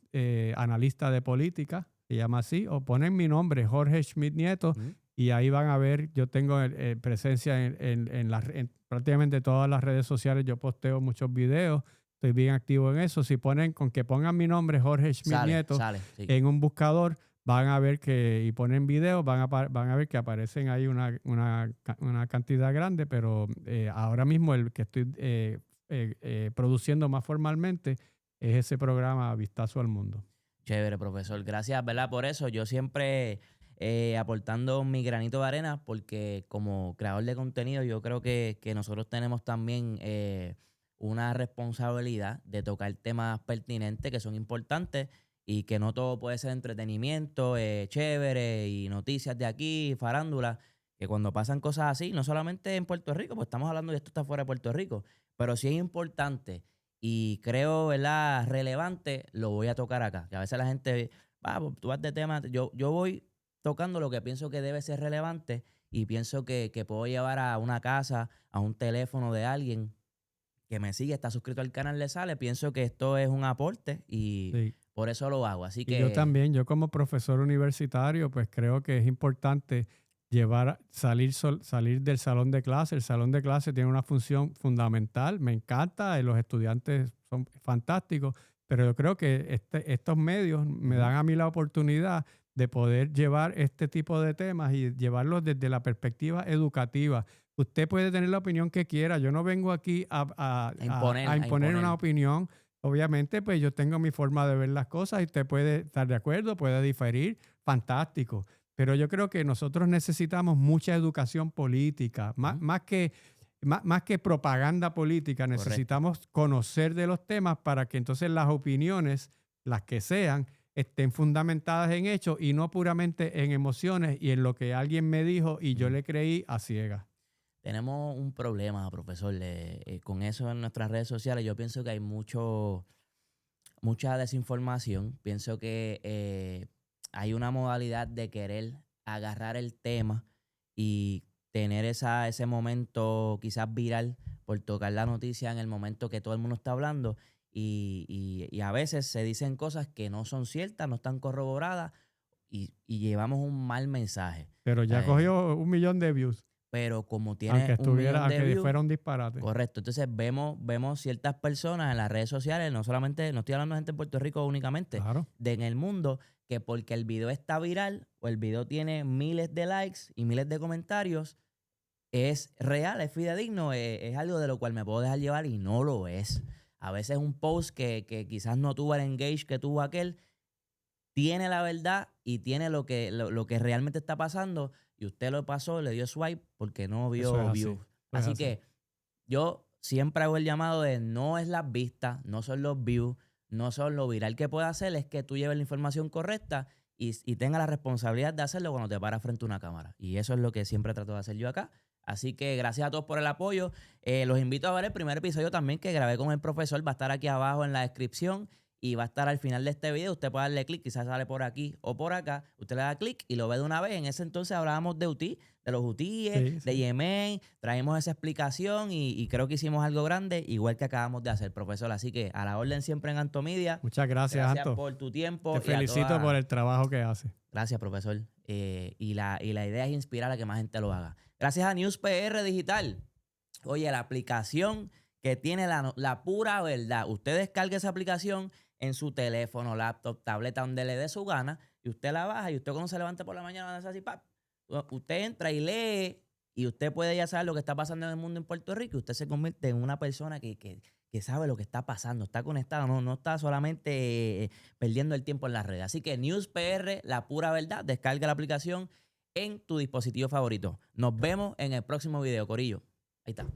Analista de Política, se llama así, o ponen mi nombre, Jorge Schmidt Nieto, y ahí van a ver, yo tengo presencia en prácticamente todas las redes sociales, yo posteo muchos videos, estoy bien activo en eso. Si pongan mi nombre, Jorge Schmidt Nieto, sí, en un buscador, van a ver y ponen videos, van a ver que aparecen ahí una cantidad grande, pero ahora mismo el que estoy produciendo más formalmente es ese programa Vistazo al Mundo. Chévere, profesor. Gracias, ¿verdad? Por eso yo siempre aportando mi granito de arena, porque como creador de contenido yo creo que nosotros tenemos también una responsabilidad de tocar temas pertinentes que son importantes y que no todo puede ser entretenimiento, chévere y noticias de aquí, farándula, que cuando pasan cosas así, no solamente en Puerto Rico, pues estamos hablando de esto está fuera de Puerto Rico, pero sí es importante y creo, ¿verdad?, relevante, lo voy a tocar acá. Que a veces la gente, tú vas de tema, yo voy tocando lo que pienso que debe ser relevante y pienso que puedo llevar a una casa, a un teléfono de alguien que me sigue, está suscrito al canal, le sale. Pienso que esto es un aporte y sí, por eso lo hago. Así que yo también, yo como profesor universitario, pues creo que es importante salir del salón de clase. El salón de clase tiene una función fundamental, me encanta, los estudiantes son fantásticos, pero yo creo que estos medios me dan a mí la oportunidad de poder llevar este tipo de temas y llevarlos desde la perspectiva educativa. Usted puede tener la opinión que quiera, yo no vengo aquí a imponer una opinión. Obviamente, pues yo tengo mi forma de ver las cosas y usted puede estar de acuerdo, puede diferir, fantástico. Pero yo creo que nosotros necesitamos mucha educación política, más que propaganda política. Necesitamos conocer de los temas para que entonces las opiniones, las que sean, estén fundamentadas en hechos y no puramente en emociones y en lo que alguien me dijo y yo le creí a ciegas. Tenemos un problema, profesor, con eso en nuestras redes sociales. Yo pienso que hay mucha desinformación. Pienso que hay una modalidad de querer agarrar el tema y tener ese momento quizás viral por tocar la noticia en el momento que todo el mundo está hablando y a veces se dicen cosas que no son ciertas, no están corroboradas y llevamos un mal mensaje. Pero ya cogió 1 millón de views. pero como tiene Aunque un millón estuviera, de aunque views, fuera un disparate. correcto. Entonces vemos ciertas personas en las redes sociales, no solamente, no estoy hablando de gente en Puerto Rico únicamente, Claro. en el mundo, que porque el video está viral o el video tiene miles de likes y miles de comentarios, es real, es fidedigno, es algo de lo cual me puedo dejar llevar y no lo es. A veces un post que quizás no tuvo el engage que tuvo aquel, tiene la verdad y tiene lo que realmente está pasando y usted lo pasó, le dio swipe porque no Eso vio es así. views. Eso es Así así. que yo siempre hago el llamado de no es las vistas, no son los views, no son lo viral que puede hacer, es que tú lleves la información correcta y tengas la responsabilidad de hacerlo cuando te paras frente a una cámara. Y eso es lo que siempre trato de hacer yo acá. Así que gracias a todos por el apoyo. Los invito a ver el primer episodio también que grabé con el profesor. Va a estar aquí abajo en la descripción y va a estar al final de este video. Usted puede darle clic, quizás sale por aquí o por acá. Usted le da clic y lo ve de una vez. En ese entonces hablábamos de UTI, de los UTIs, Sí, de sí. Yemen. Traímos esa explicación y creo que hicimos algo grande, igual que acabamos de hacer, profesor. Así que a la orden siempre en Antomedia. Muchas gracias, Gracias Anto. por tu tiempo. Te felicito por el trabajo que haces. Gracias, profesor. Y la idea es inspirar a que más gente lo haga. Gracias a News PR Digital. Oye, la aplicación que tiene la pura verdad. Usted descarga esa aplicación en su teléfono, laptop, tableta, donde le dé su gana, y usted la baja, y usted cuando se levante por la mañana, hace así, ¡pap! Usted entra y lee, y usted puede ya saber lo que está pasando en el mundo en Puerto Rico, y usted se convierte en una persona que sabe lo que está pasando, está conectado, no está solamente perdiendo el tiempo en las redes. Así que News PR, la pura verdad, descarga la aplicación en tu dispositivo favorito. Nos vemos en el próximo video, corillo. Ahí está.